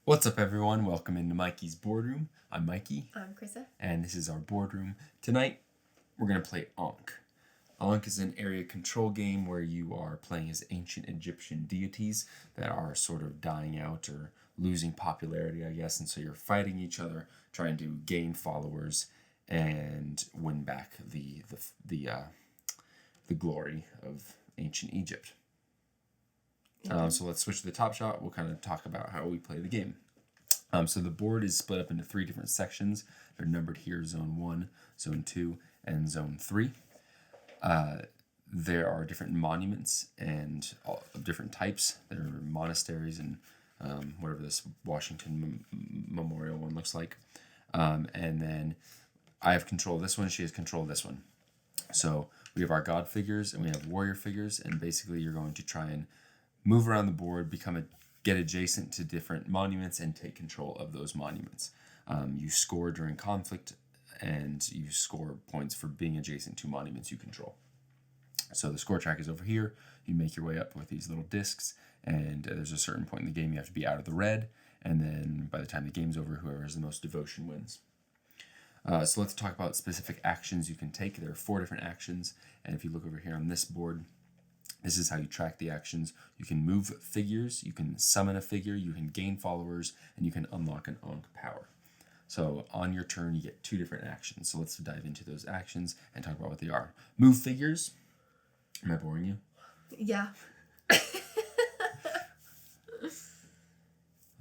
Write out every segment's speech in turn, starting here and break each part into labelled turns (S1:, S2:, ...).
S1: What's up, everyone? Welcome into Mikey's Boardroom. I'm Mikey.
S2: I'm Krista.
S1: And this is our boardroom. Tonight, we're going to play Ankh. Ankh is an area control game where you are playing as ancient Egyptian deities that are sort of dying out or losing popularity, I guess. And so you're fighting each other, trying to gain followers and win back the glory of ancient Egypt. So let's switch to the top shot. We'll kind of talk about how we play the game. So the board is split up into 3 different sections. They're numbered here: Zone 1, Zone 2, and Zone 3. There are different monuments and of different types. There are monasteries and whatever this Washington Memorial one looks like. And then I have control of this one. She has control of this one. So we have our god figures and we have warrior figures. And basically you're going to try and move around the board, get adjacent to different monuments, and take control of those monuments. You score during conflict, and you score points for being adjacent to monuments you control. So the score track is over here. You make your way up with these little discs, and there's a certain point in the game you have to be out of the red, and then by the time the game's over, whoever has the most devotion wins. So let's talk about specific actions you can take. There are 4 different actions, and if you look over here on this board, this is how you track the actions. You can move figures, you can summon a figure, you can gain followers, and you can unlock an Ankh power. So on your turn, you get 2 different actions. So let's dive into those actions and talk about what they are. Move figures. Am I boring you?
S2: Yeah.
S1: Let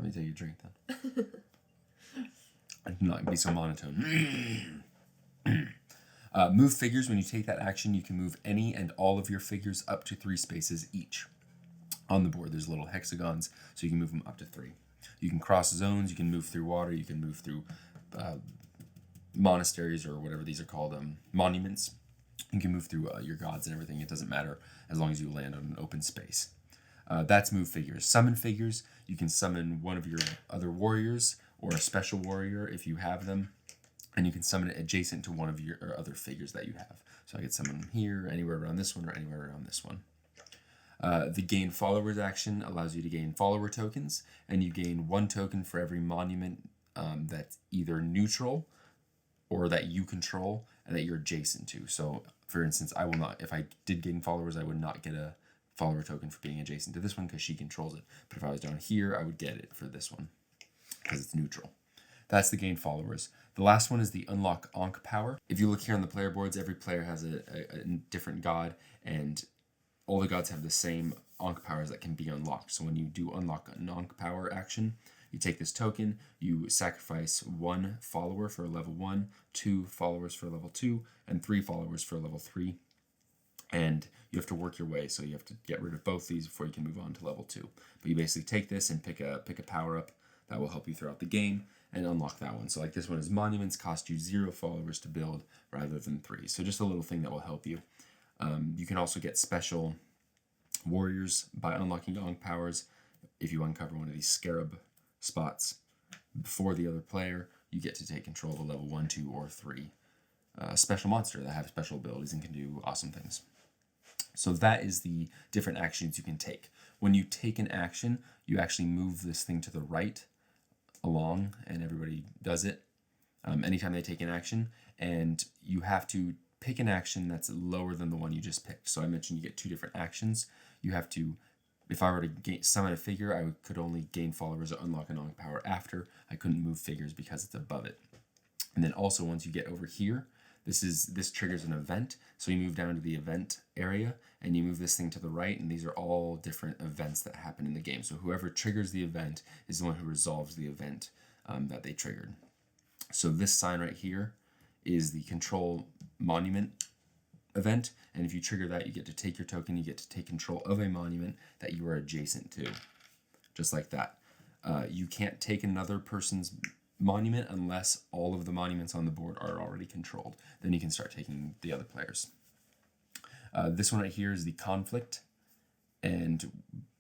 S1: me take a drink then. I'm not going to be so monotone. Move figures. When you take that action, you can move any and all of your figures up to 3 spaces each. On the board, there's little hexagons, so you can move them up to 3. You can cross zones, you can move through water, you can move through monasteries or whatever these are called, monuments. You can move through your gods and everything. It doesn't matter as long as you land on an open space. That's move figures. Summon figures. You can summon one of your other warriors or a special warrior if you have them. And you can summon it adjacent to one of your other figures that you have. So I could summon them here, anywhere around this one, or anywhere around this one. The gain followers action allows you to gain follower tokens, and you gain 1 token for every monument that's either neutral or that you control and that you're adjacent to. So, for instance, I will not, if I did gain followers, I would not get a follower token for being adjacent to this one because she controls it. But if I was down here, I would get it for this one because it's neutral. That's the gain followers. The last one is the unlock Ankh power. If you look here on the player boards, every player has a different god, and all the gods have the same Ankh powers that can be unlocked. So when you do unlock an Ankh power action, you take this token, you sacrifice 1 follower for level 1, 2 followers for level 2, and 3 followers for level 3. And you have to work your way, so you have to get rid of both these before you can move on to level 2. But you basically take this and pick a power up that will help you throughout the game and unlock that one. So like this one is monuments, cost you 0 followers to build rather than 3. So just a little thing that will help you. You can also get special warriors by unlocking Ankh powers. If you uncover one of these scarab spots before the other player, you get to take control of a level 1, 2, or 3 special monster that have special abilities and can do awesome things. So that is the different actions you can take. When you take an action, you actually move this thing to the right along, and everybody does it anytime they take an action, and you have to pick an action that's lower than the one you just picked. So I mentioned you get 2 different actions. You have to, if I were to summon a figure, I could only gain followers or unlock an Ankh power after. I couldn't move figures because it's above it. And then also once you get over here, this triggers an event. So you move down to the event area and you move this thing to the right, and these are all different events that happen in the game. So whoever triggers the event is the one who resolves the event that they triggered. So this sign right here is the control monument event, and if you trigger that, you get to take your token, you get to take control of a monument that you are adjacent to, just like that. You can't take another person's monument unless all of the monuments on the board are already controlled. Then you can start taking the other players. This one right here is the conflict, and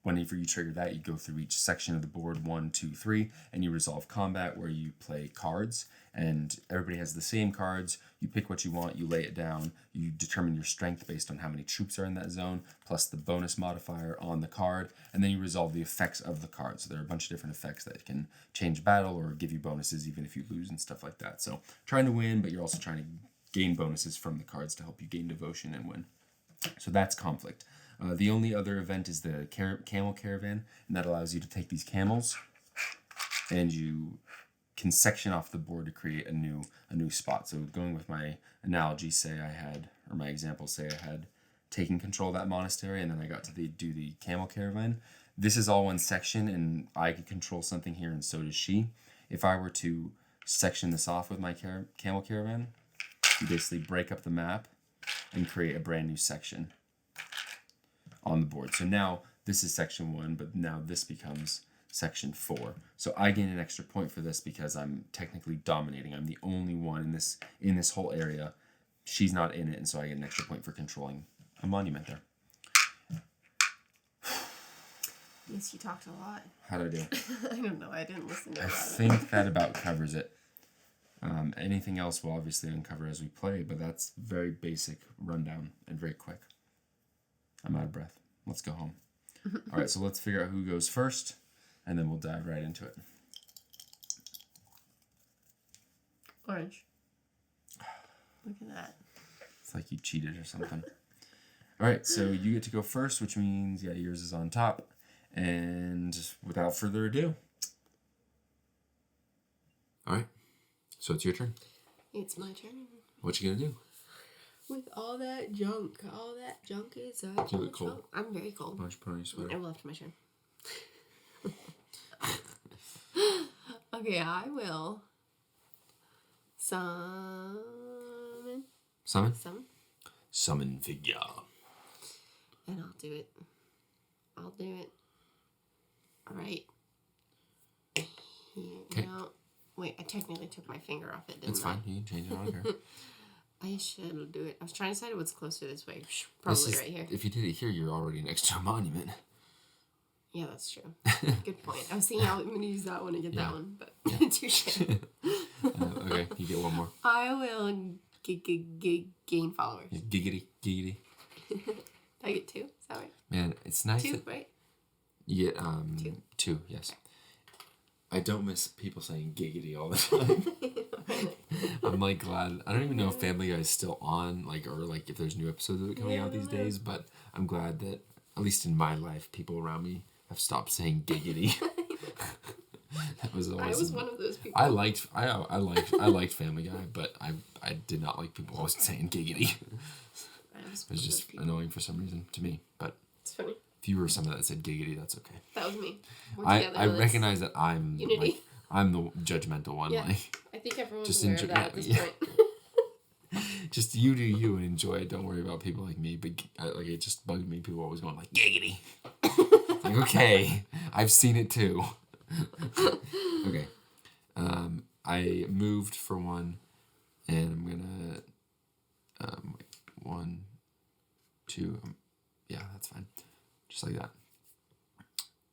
S1: whenever you trigger that, you go through each section of the board, 1, 2, 3, and you resolve combat, where you play cards, and everybody has the same cards. You pick what you want, you lay it down, you determine your strength based on how many troops are in that zone, plus the bonus modifier on the card, and then you resolve the effects of the card. So there are a bunch of different effects that can change battle or give you bonuses even if you lose and stuff like that. So trying to win, but you're also trying to gain bonuses from the cards to help you gain devotion and win. So that's conflict. The only other event is the camel caravan, and that allows you to take these camels, and you can section off the board to create a new spot. So going with my analogy, my example, say I had taken control of that monastery, and then I got to do the camel caravan. This is all one section, and I could control something here, and so does she. If I were to section this off with my camel caravan, you basically break up the map and create a brand new section on the board. So now this is section 1, but now this becomes section 4. So I gain an extra point for this because I'm technically dominating. I'm the only one in this whole area. She's not in it, and so I get an extra point for controlling a monument there.
S2: Yes, you talked a lot.
S1: How did I do?
S2: I don't know. I didn't listen to it.
S1: I think that about covers it. Anything else we'll obviously uncover as we play, but that's very basic rundown and very quick. I'm out of breath. Let's go home. All right, so let's figure out who goes first, and then we'll dive right into it.
S2: Orange. Look at that.
S1: It's like you cheated or something. All right, so you get to go first, which means, yeah, yours is on top. And without further ado.
S3: All right, so it's your turn.
S2: It's my turn.
S3: What you gonna do?
S2: With all that junk is
S3: You look cold.
S2: junk. I'm very cold.
S3: Why don't you put on your sweater?
S2: I will after my turn. Okay, I will summon.
S3: Summon figure.
S2: And I'll do it. All right. Here.
S3: Okay.
S2: No. Wait, I technically took my finger off it, didn't
S3: It's fine. You can change it on here.
S2: I should do it. I was trying to decide what's closer this way. Probably right here.
S3: If you did it here, you're already next to a monument.
S2: Yeah, that's true. Good point. I was thinking I'm going to use that one to get that one, but touche.
S3: Okay, you get one more.
S2: I will gain followers.
S3: Giggity.
S2: I get 2? Is that right?
S3: Man, it's nice.
S2: 2, right?
S3: You get 2, yes. I don't miss people saying giggity all the time. I'm like glad. I don't even know if Family Guy is still on, or if there's new episodes of it coming out these days, but I'm glad that, at least in my life, people around me have stopped saying giggity. That was always.
S2: I was one of those people.
S3: I liked Family Guy, but I did not like people always saying giggity. It was just annoying for some reason to me, but
S2: it's funny.
S3: If you were someone that said giggity, that's okay.
S2: That was me.
S3: I recognize that I'm
S2: Unity.
S3: I'm the judgmental one.
S2: Yeah. I think everyone's
S3: just
S2: aware of that at this point.
S3: Just you do you and enjoy it. Don't worry about people like me. But it just bugged me. People always going like giggity. Like, okay, I've seen it too. Okay, I moved for one, and I'm gonna wait, 1, 2. Yeah, that's fine. Just like that.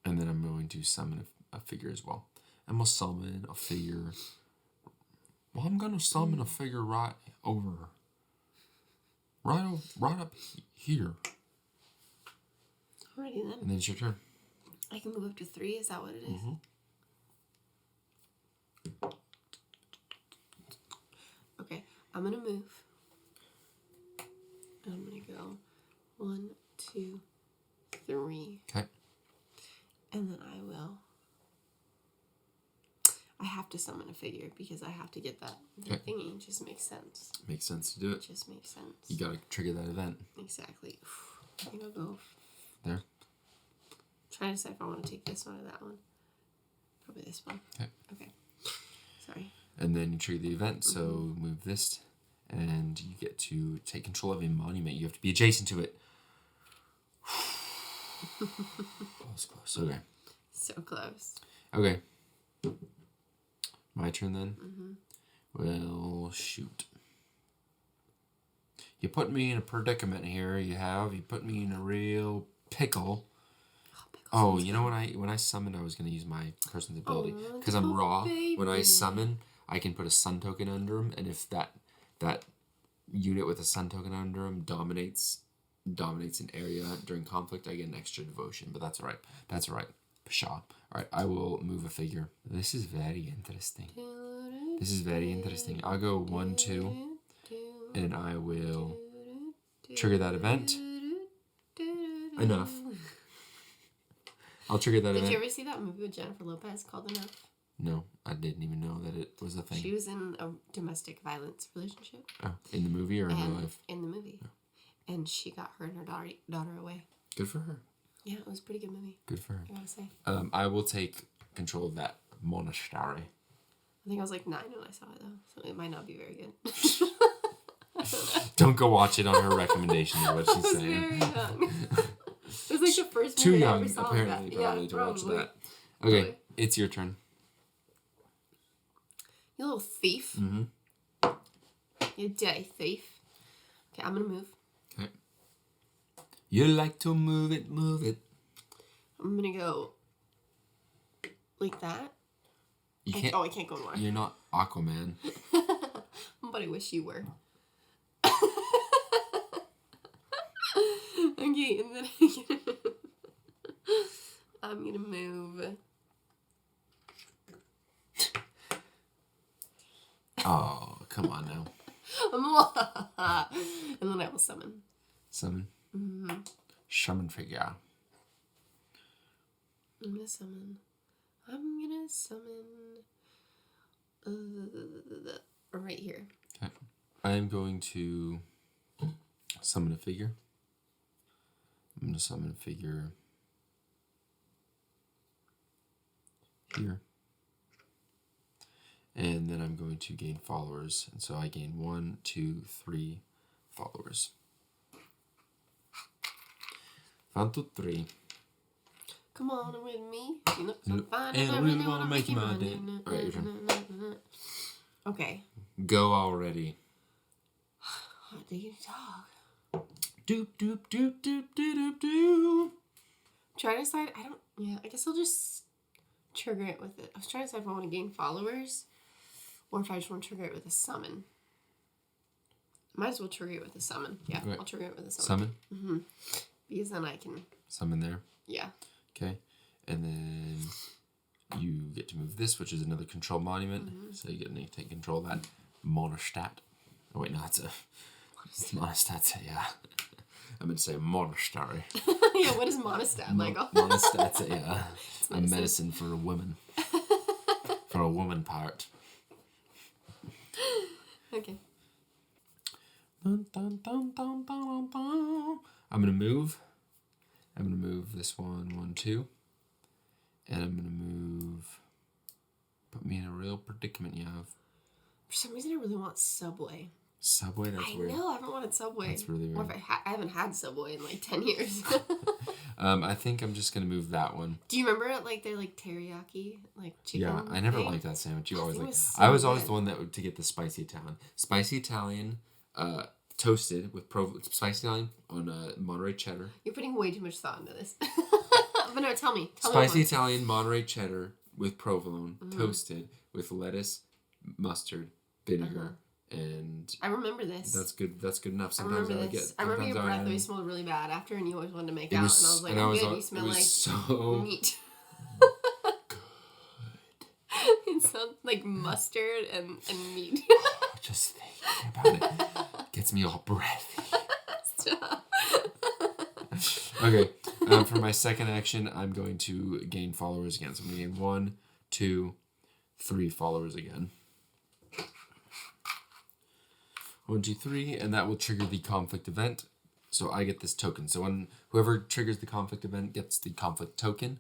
S3: And then I'm going to summon a figure as well. And we'll summon a figure. Well, I'm going to summon a figure right up here.
S2: Alrighty then.
S3: And then it's your turn.
S2: I can move up to 3, is that what it is?
S3: Mm-hmm.
S2: Okay, I'm gonna move. And I'm gonna go 1, 2, 3.
S3: Okay.
S2: And then I have to summon a figure because I have to get that thingy. It just makes sense.
S3: Makes sense to do it.
S2: It just makes sense.
S3: You gotta trigger that event.
S2: Exactly. I think I'll go
S3: there.
S2: Trying to decide if I want to take this one or that one. Probably this one. Okay. Sorry.
S3: And then you trigger the event, so move this, and you get to take control of a monument. You have to be adjacent to it. Close. Okay.
S2: So close.
S3: Okay. My turn then? Well, shoot. You put me in a predicament here, you put me in a real pickle. Oh, you know when I summoned, I was gonna use my person's ability because I'm raw.
S2: baby.
S3: When I summon, I can put a sun token under him, and if that unit with a sun token under him dominates an area during conflict, I get an extra devotion. But that's all right. That's all right. Pshaw. All right, I will move a figure. This is very interesting. This is very interesting. I'll go 1, 2, and I will trigger that event. Enough. I'll trigger that event.
S2: Did you ever see that movie with Jennifer Lopez called Enough?
S3: No, I didn't even know that it was a thing.
S2: She was in a domestic violence relationship.
S3: Oh, in the movie or in real life?
S2: In the movie. Oh. And she got her and her daughter away.
S3: Good for her.
S2: Yeah, it was a pretty good movie.
S3: Good for her.
S2: I gotta say.
S3: I will take control of that monastery.
S2: I think I was like 9 when I saw it though, so it might not be very good.
S3: Don't go watch it on her recommendation is what she's saying.
S2: Very young. It was like the first
S3: Too
S2: movie I
S3: young,
S2: ever saw
S3: apparently,
S2: that.
S3: probably,
S2: Yeah,
S3: to watch
S2: probably.
S3: that. Okay,
S2: Probably.
S3: it's your turn.
S2: You little thief.
S3: Mm-hmm.
S2: You dirty thief. Okay, I'm gonna move.
S3: Okay. You like to move it, move it.
S2: I'm gonna go like that.
S3: You can't.
S2: I can't go more.
S3: You're not Aquaman.
S2: But I wish you were. Okay, and then I'm gonna move.
S3: Oh, come on now.
S2: And then I will summon.
S3: Summon.
S2: Mm-hmm.
S3: Summon figure.
S2: I'm gonna summon. Right here.
S3: Okay. I am going to summon a figure. I'm going to summon a figure here. And then I'm going to gain followers. And so I gain 1, 2, 3 followers. 1, 2, 3.
S2: Come on with me. You look so
S3: Nope.
S2: fine.
S3: And I really wanna make you my day. Alright, your turn.
S2: Okay.
S3: Go already.
S2: What do you talk?
S3: Doop, doop, doop, doop, doop, doop, doop.
S2: Trying to decide. I guess I'll just trigger it with it. I was trying to decide if I want to gain followers or if I just want to trigger it with a summon. Might as well trigger it with a summon. Yeah,
S3: Right.
S2: I'll trigger it with a summon.
S3: Summon.
S2: Because then I can.
S3: Summon there.
S2: Yeah.
S3: Okay. And then you get to move this, which is another control monument.
S2: Mm-hmm.
S3: So you get to take control of that monostat. Oh, wait, no, it's a monostat's I meant to say monastery.
S2: Yeah, what is monostat, Michael?
S3: Monostat's a
S2: medicine.
S3: medicine for a woman. For a woman part.
S2: Okay.
S3: Dun, dun, dun, dun, dun, dun. I'm going to move. I'm going to move this 1, 2. And I'm going to move... Put me in a real predicament, you have.
S2: For some reason, I really want Subway.
S3: Subway, that's
S2: I
S3: weird.
S2: know, I haven't wanted Subway.
S3: That's really weird.
S2: Or if I haven't had Subway in like 10 years.
S3: I think I'm just going to move that one.
S2: Do you remember their like teriyaki, like chicken?
S3: Yeah, I never
S2: thing?
S3: liked that sandwich. You always
S2: It
S3: like.
S2: was so
S3: I was always
S2: good.
S3: the one that would to get the spicy Italian. Spicy Italian, toasted with spicy Italian on Monterey cheddar.
S2: You're putting way too much thought into this. But no, tell me.
S3: Spicy
S2: more.
S3: Italian Monterey cheddar with provolone, toasted with lettuce, mustard, vinegar, and
S2: I remember this.
S3: that's good. That's good enough.
S2: I
S3: Sometimes
S2: remember
S3: I get.
S2: this. I remember your
S3: sometimes
S2: breath
S3: I-
S2: always smelled really bad after, and you always wanted to make
S3: It
S2: out.
S3: was,
S2: And I was like,
S3: and
S2: I'm
S3: I was
S2: good.
S3: al-
S2: You smell
S3: it was
S2: like
S3: so
S2: meat. It sounds like mustard and meat.
S3: just thinking about it gets me all breathy.
S2: Stop.
S3: Okay, for my second action, I'm going to gain followers again. So I'm going to gain 1, 2, 3 followers again. 1, 2, 3, and that will trigger the conflict event. So I get this token. So when whoever triggers the conflict event gets the conflict token,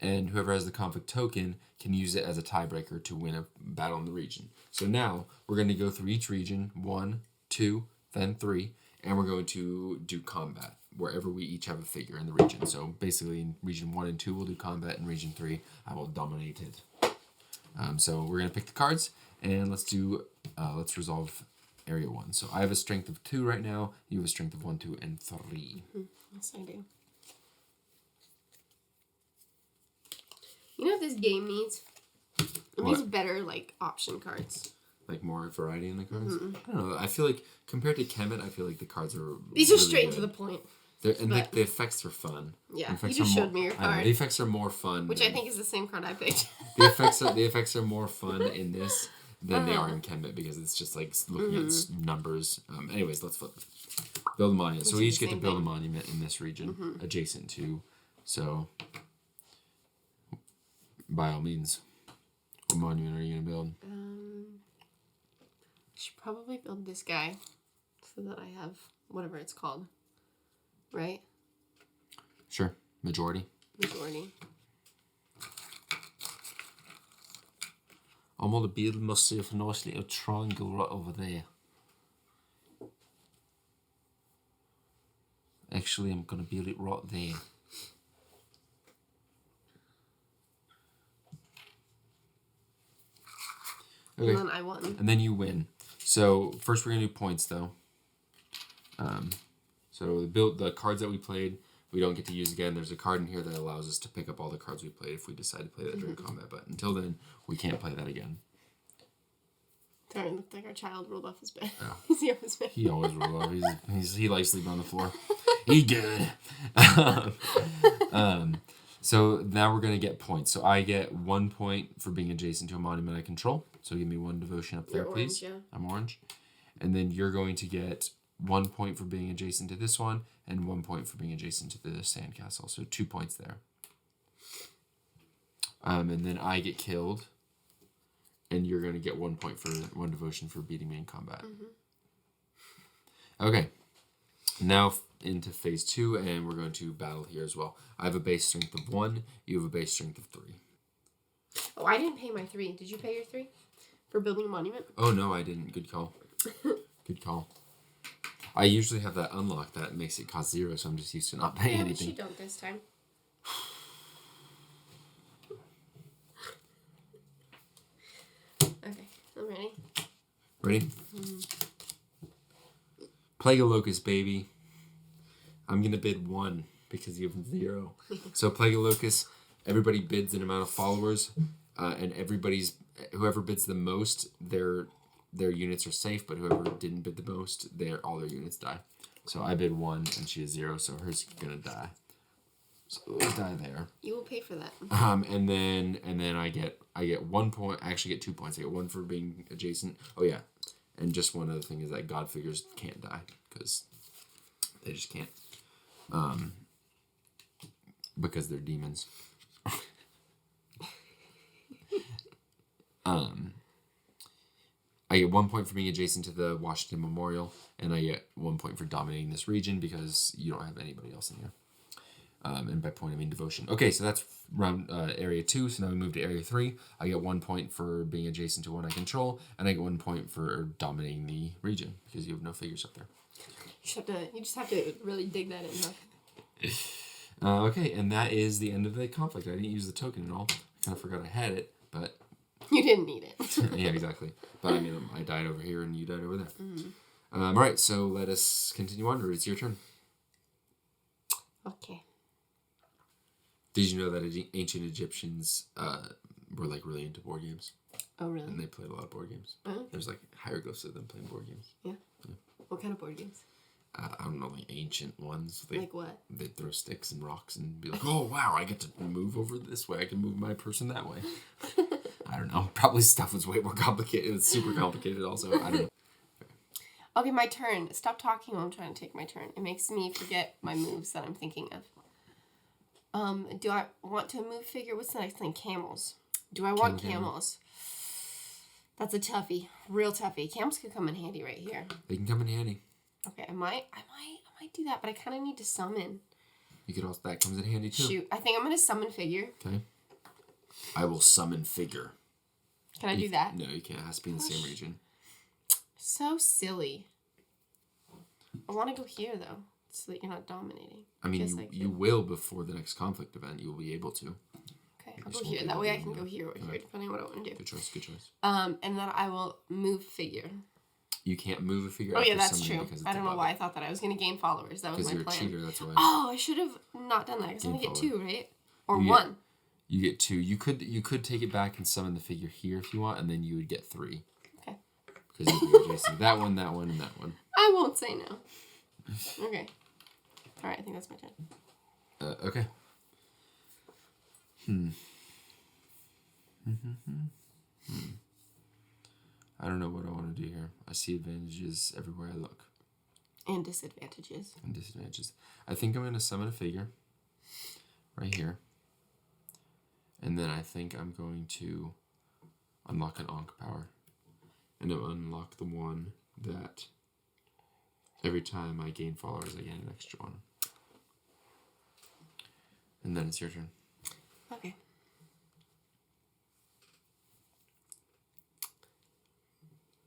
S3: and whoever has the conflict token can use it as a tiebreaker to win a battle in the region. So now we're going to go through each region, 1, 2, then 3, and we're going to do combat wherever we each have a figure in the region. So basically in region 1 and 2 we'll do combat, in region 3 I will dominate it. So we're going to pick the cards, and let's resolve area 1. So I have a strength of 2 right now, you have a strength of 1, 2, and 3.
S2: Yes, I do. You know what this game needs? It needs
S3: What?
S2: better, like, option cards.
S3: Like more variety in the cards. I don't know. I feel like compared to Kemet, I feel like the cards are.
S2: These are
S3: really
S2: straight
S3: good.
S2: to the point.
S3: And
S2: but-
S3: the effects are fun.
S2: Yeah,
S3: The effects
S2: you just
S3: are
S2: showed me your
S3: I know,
S2: card.
S3: the effects are more fun.
S2: Which I think is the same card I picked.
S3: the effects are more fun in this than they are in Kemet because it's just like looking at numbers. Anyways, let's flip. Build a monument. So we each get to build a monument in this region adjacent to. So, by all means, what monument are you gonna build?
S2: I should probably build this guy so that I have whatever it's called. Right?
S3: Sure, majority. I'm gonna build myself a nice little triangle right over there. Actually, I'm gonna build it right there. Okay.
S2: And then I won.
S3: And then you win. So first we're gonna do points though. So the cards that we played, we don't get to use again. There's a card in here that allows us to pick up all the cards we played if we decide to play that during combat. But until then, we can't play that again.
S2: Sorry, it looked like our child rolled off his bed.
S3: Oh.
S2: Is he off his bed?
S3: He always rolls off. He likes sleeping on the floor. He good. So now we're gonna get points. So I get 1 point for being adjacent to a monument I control. So give me 1 devotion up there,
S2: You're
S3: please.
S2: orange, yeah.
S3: I'm orange. And then you're going to get 1 point for being adjacent to this one, and 1 point for being adjacent to the sandcastle. So 2 points there. And then I get killed, and you're going to get 1 point for 1 devotion for beating me in combat. Okay. Now into phase 2, and we're going to battle here as well. I have a base strength of 1. You have a base strength of 3.
S2: Oh, I didn't pay my 3. Did you pay your 3 for building a monument?
S3: Oh, no, I didn't. Good call. Good call. I usually have that unlocked. That makes it cost 0, so I'm just used to not paying
S2: At least
S3: anything.
S2: you don't this time. Okay, I'm ready.
S3: Ready? Plague of Locust, baby. I'm going to bid 1 because you have 0. So Plague of Locust, everybody bids an amount of followers, and whoever bids the most, their units are safe, but whoever didn't bid the most, all their units die. So I bid 1 and she is 0, so hers is gonna die. So it'll die there.
S2: You will pay for that.
S3: And then I get 1 point. I actually get 2 points. I get 1 for being adjacent. Oh yeah, and just one other thing is that God figures can't die because they just can't. Because they're demons. I get 1 point for being adjacent to the Washington Memorial, and I get 1 point for dominating this region because you don't have anybody else in here. And by point I mean devotion. Okay, so that's round area 2. So now we move to area 3. I get 1 point for being adjacent to one I control, and I get 1 point for dominating the region because you have no figures up there.
S2: You just have to really dig that in, huh?
S3: Okay, and that is the end of the conflict. I didn't use the token at all. I kind of forgot I had it, but
S2: You didn't need it.
S3: yeah, exactly. But I mean, I died over here and you died over there. All right, so let us continue on. It's your turn.
S2: Okay.
S3: Did you know that ancient Egyptians were like really into board games?
S2: Oh, really?
S3: And they played a lot of board games.
S2: Oh.
S3: There's like hieroglyphs of them playing board games.
S2: Yeah. What kind of board games?
S3: I don't know, like ancient ones.
S2: Like what?
S3: They'd throw sticks and rocks and be like, oh, wow, I get to move over this way. I can move my person that way. I don't know. Probably stuff was way more complicated. It's super complicated also. I don't know.
S2: Okay, my turn. Stop talking while I'm trying to take my turn. It makes me forget my moves that I'm thinking of. Do I want to move figure? What's the next thing? Camels. Do I want camels? That's a toughie. Real toughie. Camels could come in handy right here.
S3: They can come in handy.
S2: Okay, I might do that, but I kind of need to summon.
S3: You could also, that comes in handy too.
S2: Shoot, I think I'm gonna summon figure.
S3: Okay. I will summon figure.
S2: Can I do that?
S3: No, you can't. It has to be in the same region.
S2: So silly. I want to go here though, so that you're not dominating.
S3: I mean, you will before the next conflict event. You will be able to.
S2: Okay, I'll go here. That way I can go here or here, depending on what I want to do.
S3: Good choice. Good choice.
S2: And then I will move figure.
S3: You can't move a figure.
S2: Oh yeah,
S3: after
S2: that's
S3: summoning
S2: true.
S3: because it's
S2: I don't know
S3: above
S2: why
S3: it.
S2: I thought that. I was gonna gain followers. That was
S3: Because
S2: my
S3: you're
S2: plan.
S3: a cheater. That's why.
S2: Oh, I should have not done that. Because I only get
S3: follower.
S2: 2, right? Or
S3: You get-
S2: 1.
S3: You get 2. You could take it back and summon the figure here if you want, and then you would get 3.
S2: Okay.
S3: Because you could go Jason. That one, and that one.
S2: I won't say no. Okay. All right, I think that's my turn.
S3: Okay. I don't know what I want to do here. I see advantages everywhere I look.
S2: And disadvantages.
S3: And disadvantages. I think I'm going to summon a figure right here. And then I think I'm going to unlock an Ankh power. And I'll unlock the one that every time I gain followers, I gain an extra one. And then it's your turn.
S2: Okay.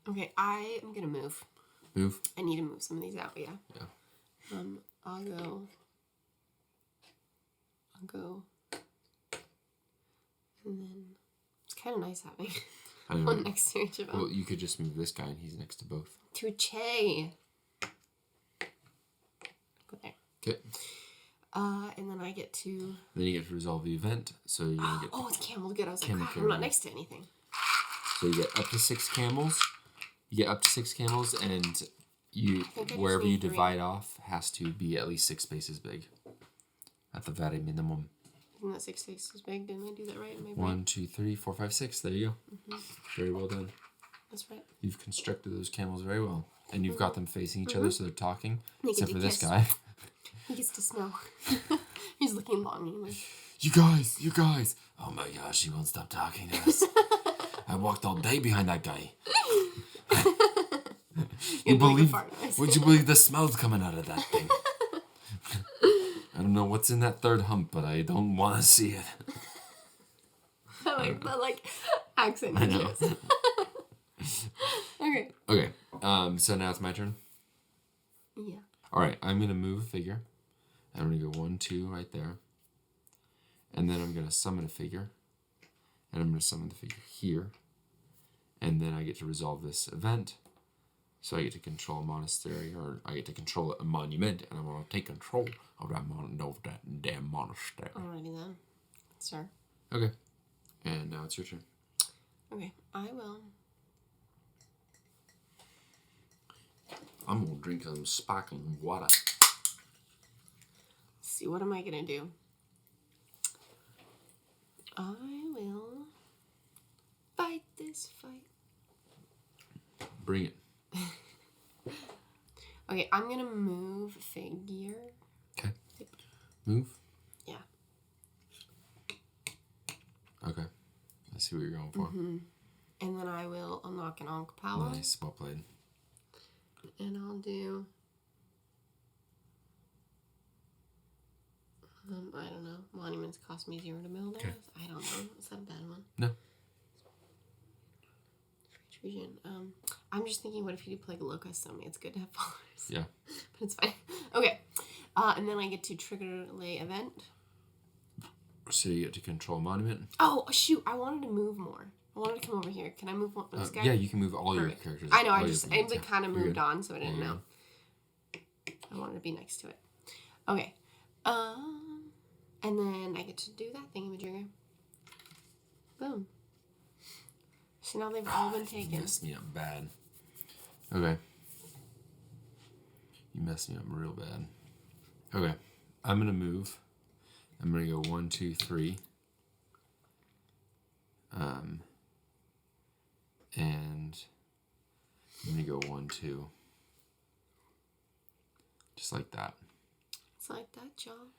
S2: Okay, I am gonna move.
S3: Move.
S2: I need to move some of these out. Yeah.
S3: Yeah.
S2: I'll go. And then it's kind of nice having one next to each of them.
S3: Well, you could just move this guy, and he's next to both.
S2: To Che. Go there.
S3: Okay.
S2: And then I get to.
S3: Then you get to resolve the event. So you're gonna get.
S2: Oh, it's camel. Good. I was like,
S3: Camel,
S2: crap, I'm not next to anything.
S3: So you get up to 6 camels. You get up to 6 camels, and you wherever you divide off has to be at least 6 spaces big. At the very minimum.
S2: Isn't that 6 spaces big? Didn't I do that right in my brain?
S3: 1, 2, 3, 4, 5, 6. There you go. Very well done.
S2: That's right.
S3: You've constructed those camels very well, and you've got them facing each other, so they're talking.
S2: They
S3: Except
S2: get
S3: for
S2: to
S3: this
S2: kiss.
S3: guy.
S2: He gets to smell. He's looking longingly.
S3: You guys! Oh my gosh, he won't stop talking to us. I walked all day behind that guy. Would you believe the smells coming out of that thing? I don't know what's in that third hump, but I don't want to see it.
S2: I like accent.
S3: I know.
S2: Okay.
S3: Okay. So now it's my turn.
S2: Yeah.
S3: All right. I'm gonna move a figure. I'm gonna go 1, 2 right there, and then I'm gonna summon a figure, and I'm gonna summon the figure here, and then I get to resolve this event. So I get to control a monastery, or I get to control a monument, and I'm gonna take control of that damn monastery.
S2: Alrighty then, sir.
S3: Okay. And now it's your turn.
S2: Okay, I will.
S3: I'm gonna drink some sparkling water.
S2: Let's see, what am I gonna do? I will fight this fight.
S3: Bring it.
S2: Okay, I'm gonna move figure.
S3: Okay. Move.
S2: Yeah.
S3: Okay. I see what you're going for.
S2: And then I will unlock an Ankh power.
S3: Nice. Well played.
S2: And I'll do. I don't know. Monuments cost me 0 to build.
S3: Okay.
S2: I don't know. Is that a bad one?
S3: No.
S2: For each region. I'm just thinking, what if you do Plague Locust on me? It's good to have followers.
S3: Yeah.
S2: But it's fine. Okay. And then I get to trigger lay event.
S3: So you get to control monument.
S2: Oh, shoot. I wanted to move more. I wanted to come over here. Can I move one this guy?
S3: Yeah, you can move all
S2: Perfect.
S3: your characters.
S2: I know.
S3: all
S2: I
S3: your
S2: just
S3: units,
S2: kind of
S3: You're
S2: moved
S3: good.
S2: on, so I didn't
S3: Yeah.
S2: know. I wanted to be next to it. Okay. And then I get to do that thingamajigger. Boom. So now they've all been
S3: You
S2: taken.
S3: messed me up bad. Okay. You messed me up real bad. Okay. I'm gonna move. I'm gonna go 1, 2, 3. And I'm gonna go 1, 2. Just like that.
S2: It's like that, John.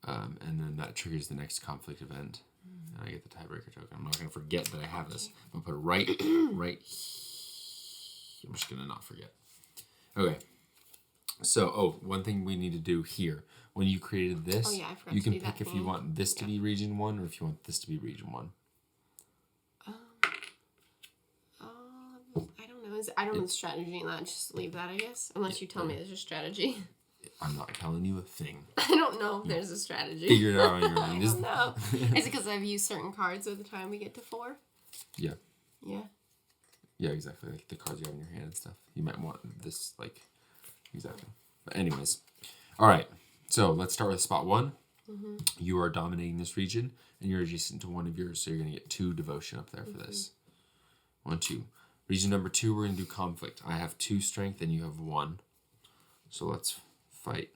S3: And then that triggers the next conflict event. And I get the tiebreaker token. I'm not going to forget that I have this. I'm going to put it right here. I'm just going to not forget. Okay. So, one thing we need to do here. When you created this,
S2: Oh, yeah, I forgot
S3: you
S2: to
S3: can
S2: do that
S3: pick if
S2: thing.
S3: you want this to be region 1 or if you want this to be region 1.
S2: I don't know. I don't know the strategy in that. Just leave that, I guess. Unless you tell me there's a strategy.
S3: I'm not telling you a thing.
S2: I don't know if there's a strategy.
S3: Figure it out on your
S2: I
S3: own.
S2: don't know. Is it because I've used certain cards by the time we get to 4?
S3: Yeah.
S2: Yeah.
S3: Yeah, exactly. Like the cards you have in your hand and stuff. You might want this, like, exactly. But anyways. All right. So let's start with spot 1.
S1: You are dominating this region, and you're adjacent to one of yours, so you're going to get 2 devotion up there for this. 1, 2. Region number 2, we're going to do conflict. I have 2 strength, and you have 1. So let's fight.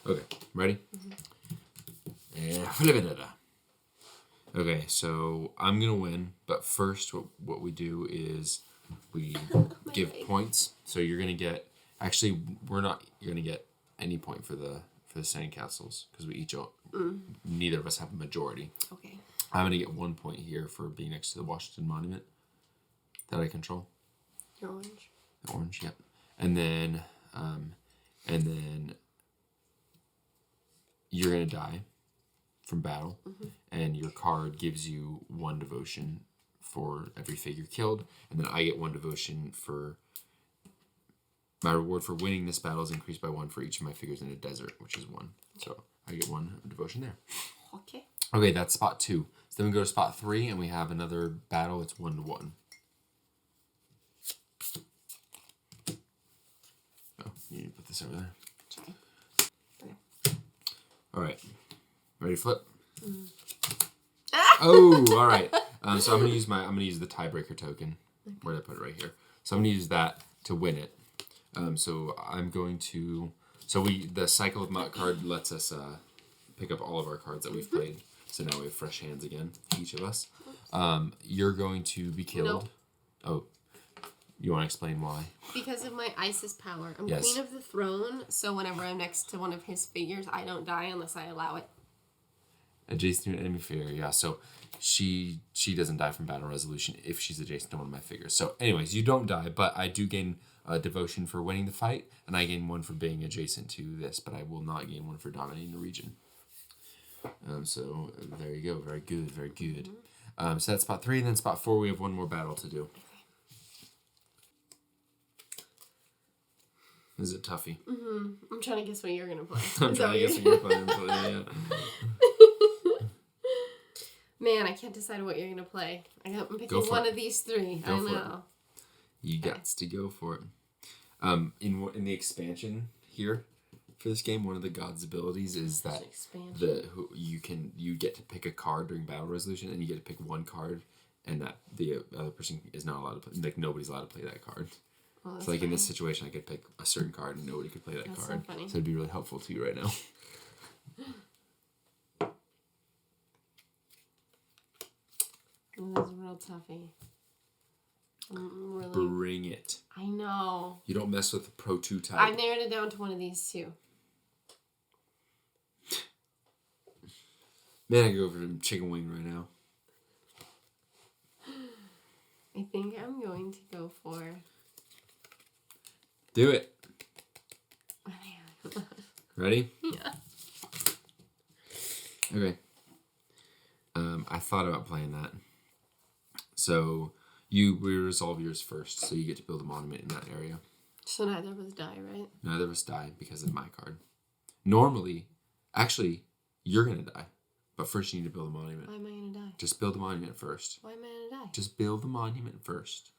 S1: Okay, ready? Okay, so I'm going to win, but first what we do is we give points. So you're going to get, actually, you're going to get any point for the sandcastles, because we each neither of us have a majority.
S2: Okay.
S1: I'm going to get 1 point here for being next to the Washington Monument that I control.
S2: You're orange.
S1: The orange, yep. And then you're going to die from battle, and your card gives you 1 devotion for every figure killed, and then I get 1 devotion for my reward for winning this battle is increased by 1 for each of my figures in a desert, which is 1. So I get 1 devotion there.
S2: Okay.
S1: Okay, that's spot 2. So then we go to spot 3, and we have another battle. It's 1-1. Oh, you need to put this over there.
S2: Sorry. Okay.
S1: All right. Ready to flip? Oh, all right. So I'm gonna use the tiebreaker token. Where did I put it? Right here. So I'm gonna use that to win it. So I'm going to. So the cycle of mutt card lets us pick up all of our cards that we've played. So now we have fresh hands again, each of us. You're going to be killed.
S2: Nope.
S1: Oh, you want to explain why?
S2: Because of my Isis power. I'm
S1: Yes.
S2: queen of the throne, so whenever I'm next to one of his figures, I don't die unless I allow it.
S1: Adjacent to an enemy figure, yeah. So she doesn't die from battle resolution if she's adjacent to one of my figures. So anyways, you don't die, but I do gain devotion for winning the fight, and I gain 1 for being adjacent to this, but I will not gain 1 for dominating the region. So there you go. Very good, very good. So that's spot 3, and then spot 4, we have 1 more battle to do. This is a toughie.
S2: I'm trying to guess what you're going to play.
S1: I'm trying to guess what you're playing. Yeah.
S2: Man, I can't decide what you're going to play. I'm picking
S1: Go for
S2: one
S1: it.
S2: of these 3.
S1: Go
S2: I
S1: for it.
S2: know.
S1: You got to go for it. In the expansion here for this game, one of the god's abilities is that
S2: Expansion.
S1: you get to pick a card during battle resolution, and you get to pick 1 card, and that the other person is not allowed to play. Like nobody's allowed to play that card.
S2: Oh,
S1: So like in this situation, I could pick a certain card, and nobody could play that
S2: That's so
S1: card.
S2: funny.
S1: So it'd be really helpful to you right now.
S2: This is real toughie. I'm really...
S1: Bring it.
S2: I know.
S1: You don't mess with the Pro 2 type.
S2: I narrowed it down to one of these 2.
S1: Man, I could go for some chicken wing right now.
S2: I think I'm going to go for...
S1: Do it. Ready?
S2: Yeah.
S1: Okay. I thought about playing that. So we resolve yours first, so you get to build a monument in that area.
S2: So neither of us die, right?
S1: Neither of us die because of my card. Normally, actually, you're gonna die. But first you need to build a monument.
S2: Why am I going to die?
S1: Just build the monument first.
S2: Why am I going to die?
S1: Just build the monument first.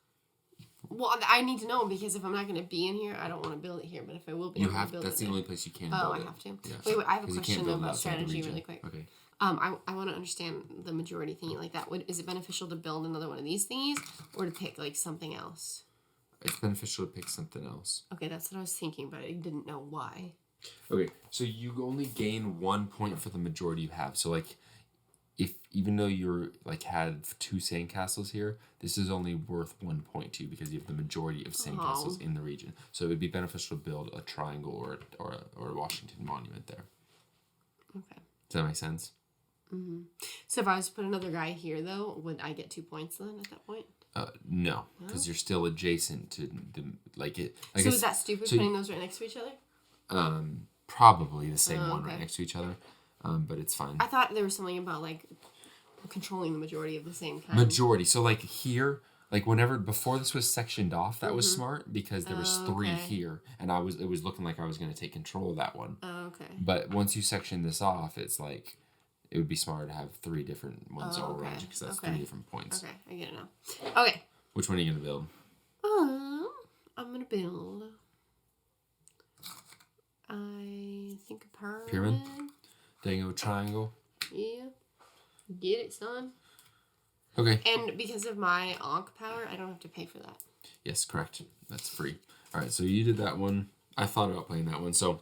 S2: Well, I need to know, because if I'm not going to be in here, I don't want to build it here. But if I will be,
S1: You
S2: I'm going
S1: have
S2: to build
S1: that's
S2: it
S1: the
S2: there.
S1: only place you can
S2: Oh,
S1: build
S2: I
S1: it.
S2: have to.
S1: Yeah,
S2: Wait, I have a
S1: 'cause you can't
S2: question
S1: build
S2: about
S1: outside the
S2: strategy
S1: region.
S2: really quick.
S1: Okay.
S2: I want to understand the majority thingy like that. Is it beneficial to build another one of these thingies, or to pick like something else?
S1: It's beneficial to pick something else.
S2: Okay, that's what I was thinking, but I didn't know why.
S1: Okay, so you only gain 1 point for the majority you have. So like, even though you're like had 2 sandcastles here, this is only worth 1 point to you because you have the majority of sandcastles in the region. So it would be beneficial to build a triangle or a Washington monument there.
S2: Okay.
S1: Does that make sense?
S2: Mm-hmm. So if I was to put another guy here, though, would I get 2 points then at that point?
S1: No, because you're still adjacent to the like it.
S2: So is that stupid putting those right next to each other?
S1: Probably the same one
S2: okay.
S1: right next to each other, but it's fine.
S2: I thought there was something about like controlling the majority of the same kind.
S1: Majority. So like here, like whenever before this was sectioned off, that was smart because there was 3
S2: okay.
S1: here, and it was looking like I was going to take control of that one.
S2: Oh, okay.
S1: But once you section this off, it's like it would be smarter to have 3 different ones all
S2: okay.
S1: around because that's
S2: Okay.
S1: 3 different points.
S2: Okay, I get it now. Okay.
S1: Which one are you going to build?
S2: I'm gonna build I think a pyramid.
S3: Pyramid? Dango triangle.
S2: Yeah. Get it, son.
S3: Okay.
S2: And because of my Ankh power, I don't have to pay for that.
S3: Yes, correct. That's free. All right, so you did that one. I thought about playing that one. So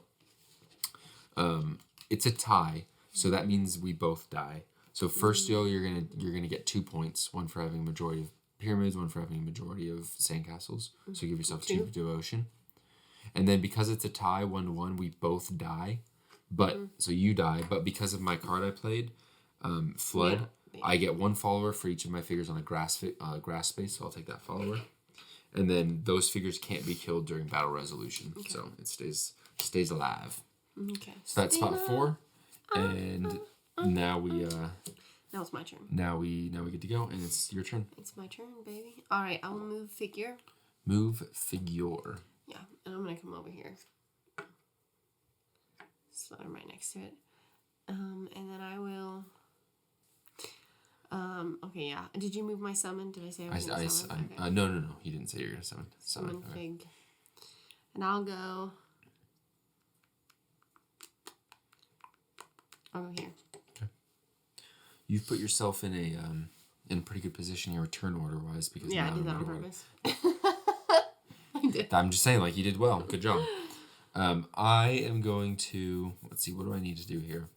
S3: it's a tie. So that means we both die. So first, you're gonna get 2 points. One for having a majority of pyramids, one for having a majority of sandcastles. So give yourself 2 devotion. And then because it's a tie, 1-1, we both die. But so you die. But because of my card I played, Flood, I get 1 follower for each of my figures on a grass space. So I'll take that follower. And then those figures can't be killed during battle resolution. Okay. So it stays alive.
S2: Okay.
S3: So that's spot 4. And now we
S2: now it's my turn.
S3: Now we get to go, and it's your turn.
S2: It's my turn, baby. All right, I'll move figure.
S3: Move figure.
S2: Yeah, and I'm gonna come over here. Slot him right next to it. And then I will. Okay, yeah. Did you move my summon? Did I say I was gonna summon? Okay.
S3: No. You didn't say you were gonna summon.
S2: Summon
S3: okay.
S2: fig. And I'll go here.
S3: Okay. You've put yourself in a pretty good position here, turn order wise, because
S2: I did that on purpose. I did.
S3: I'm just saying, like, you did well. Good job. I am going to let's see. What do I need to do here?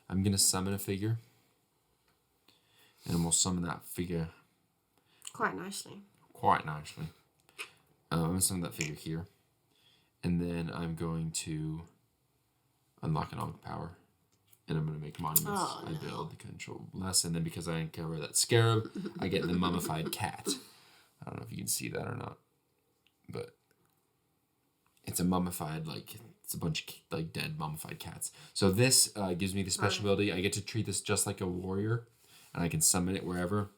S3: I'm gonna summon a figure, and we'll summon that figure
S2: quite nicely.
S3: I'm gonna summon that figure here, and then I'm going to unlock an Ankh power, and I'm gonna make monuments. I build the control less, and then because I uncover that scarab, I get the mummified cat. I don't know if you can see that or not, but it's a mummified, like, it's a bunch of, like, dead mummified cats. So this gives me the special ability. I get to treat this just like a warrior, and I can summon it wherever.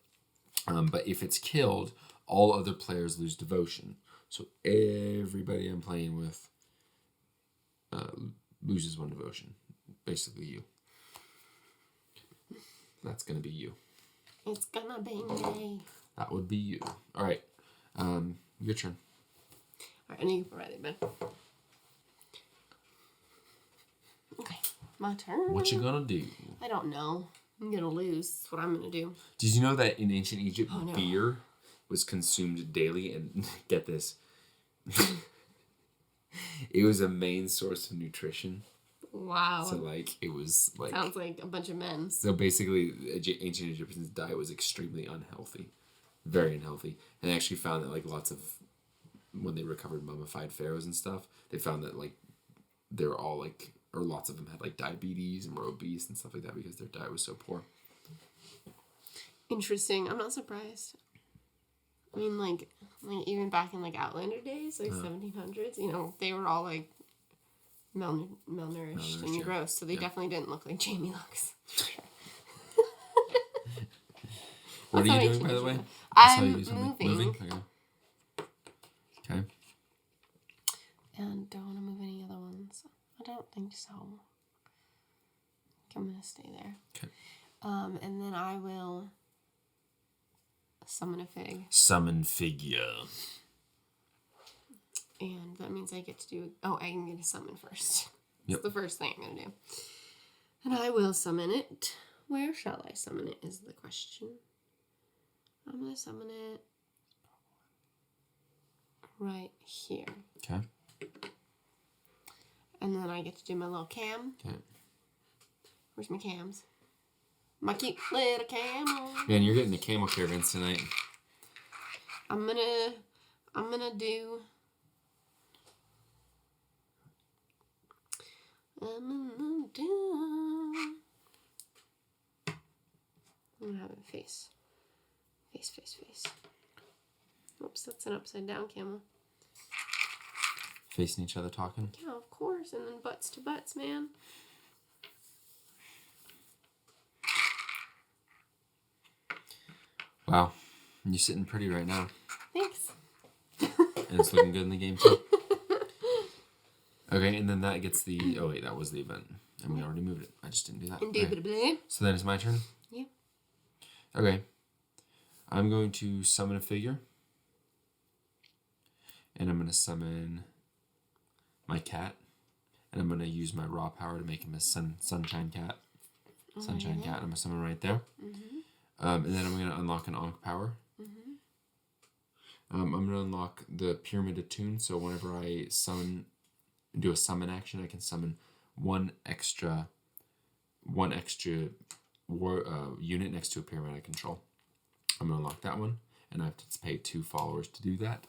S3: But if it's killed, all other players lose devotion. So everybody I'm playing with loses 1 devotion. Basically you. That's going to be you.
S2: It's gonna be me.
S3: That would be you. All right. Your turn.
S2: All right, I need to provide it, Ben. Okay, my turn.
S3: What you gonna do?
S2: I don't know. I'm gonna lose. That's what I'm gonna do.
S3: Did you know that in ancient Egypt, beer was consumed daily? And get this, it was a main source of nutrition.
S2: Wow.
S3: So, like, it was like...
S2: Sounds like a bunch of men.
S3: So basically, ancient Egyptians' diet was extremely unhealthy. Very unhealthy. And they actually found that, like, lots of... When they recovered mummified pharaohs and stuff, they found that, like, they were all, like... Or lots of them had, like, diabetes and were obese and stuff like that because their diet was so poor.
S2: Interesting. I'm not surprised. I mean, like even back in, like, Outlander days, like, 1700s, you know, they were all, like, malnourished and gross, so they definitely didn't look like Jamie looks.
S3: What are you doing, by the way?
S2: I'm moving.
S3: Okay.
S2: And don't want to move any other ones. I don't think so. I'm going to stay there.
S3: Okay.
S2: And then I will summon a fig.
S3: Summon figure.
S2: And that means I get to do... Oh, I can get a summon first.
S3: Yep.
S2: That's the first thing I'm going to do. And I will summon it. Where shall I summon it is the question. I'm going to summon it right here.
S3: Okay.
S2: And then I get to do my little cam.
S3: Okay.
S2: Where's my cams? My cute little camel.
S3: Man, you're getting the camel caravans tonight.
S2: I'm gonna do... I'm gonna have it face. Face. Oops, that's an upside down camel.
S3: Facing each other talking?
S2: Yeah, of course. And then butts to butts, man.
S3: Wow. You're sitting pretty right now.
S2: Thanks.
S3: And it's looking good in the game, too. Okay, and then that gets the... Oh, wait, that was the event. And we already moved it. I just didn't do that.
S2: Indubitably.
S3: Okay. So then it's my turn?
S2: Yeah.
S3: Okay. I'm going to summon a figure. And I'm going to summon my cat. And I'm going to use my raw power to make him a sunshine cat. Sunshine cat. I'm going to summon right there. And then I'm going to unlock an Ankh power. I'm going to unlock the Pyramid Attune. So whenever I do a summon action, I can summon one extra unit next to a pyramid I control. I'm going to unlock that one. And I have to pay 2 followers to do that.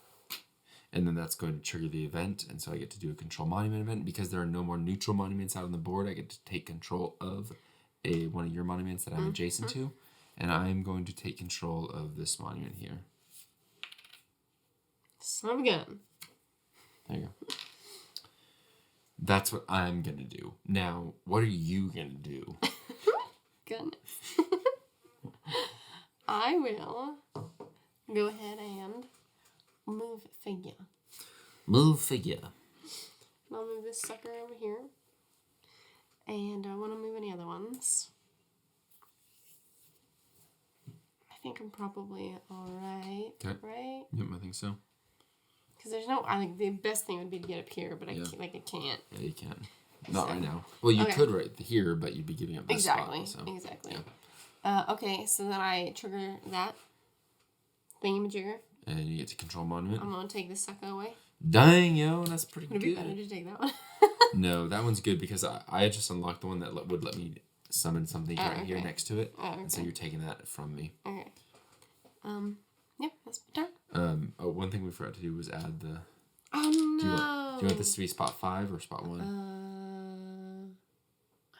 S3: And then that's going to trigger the event. And so I get to do a control monument event. Because there are no more neutral monuments out on the board, I get to take control of one of your monuments that I'm adjacent to. And I'm going to take control of this monument here.
S2: Son of a gun.
S3: There you go. That's what I'm going to do. Now, what are you going to do?
S2: Goodness. I will go ahead and move figure.
S3: Move figure.
S2: And I'll move this sucker over here. And I want to move any other ones. I think I'm probably alright.
S3: Okay.
S2: Right?
S3: Yep, I think so.
S2: Because there's no, I think the best thing would be to get up here, but I can't.
S3: Yeah, you can. Not right now. Well, you could right here, but you'd be giving up this
S2: Exactly.
S3: spot. So.
S2: Exactly. Yeah. Okay, so then I trigger that thingamajigger.
S3: And you get to control monument.
S2: I'm going to take this sucker away.
S3: Dang, yo, that's pretty
S2: Would it
S3: good.
S2: be better to take that one?
S3: No, that one's good because I just unlocked the one that would let me summon something here next to it. And so you're taking that from me.
S2: Okay. Yeah, that's my turn.
S3: One thing we forgot to do was add the...
S2: Oh, no.
S3: Do you want this to be spot 5 or spot 1?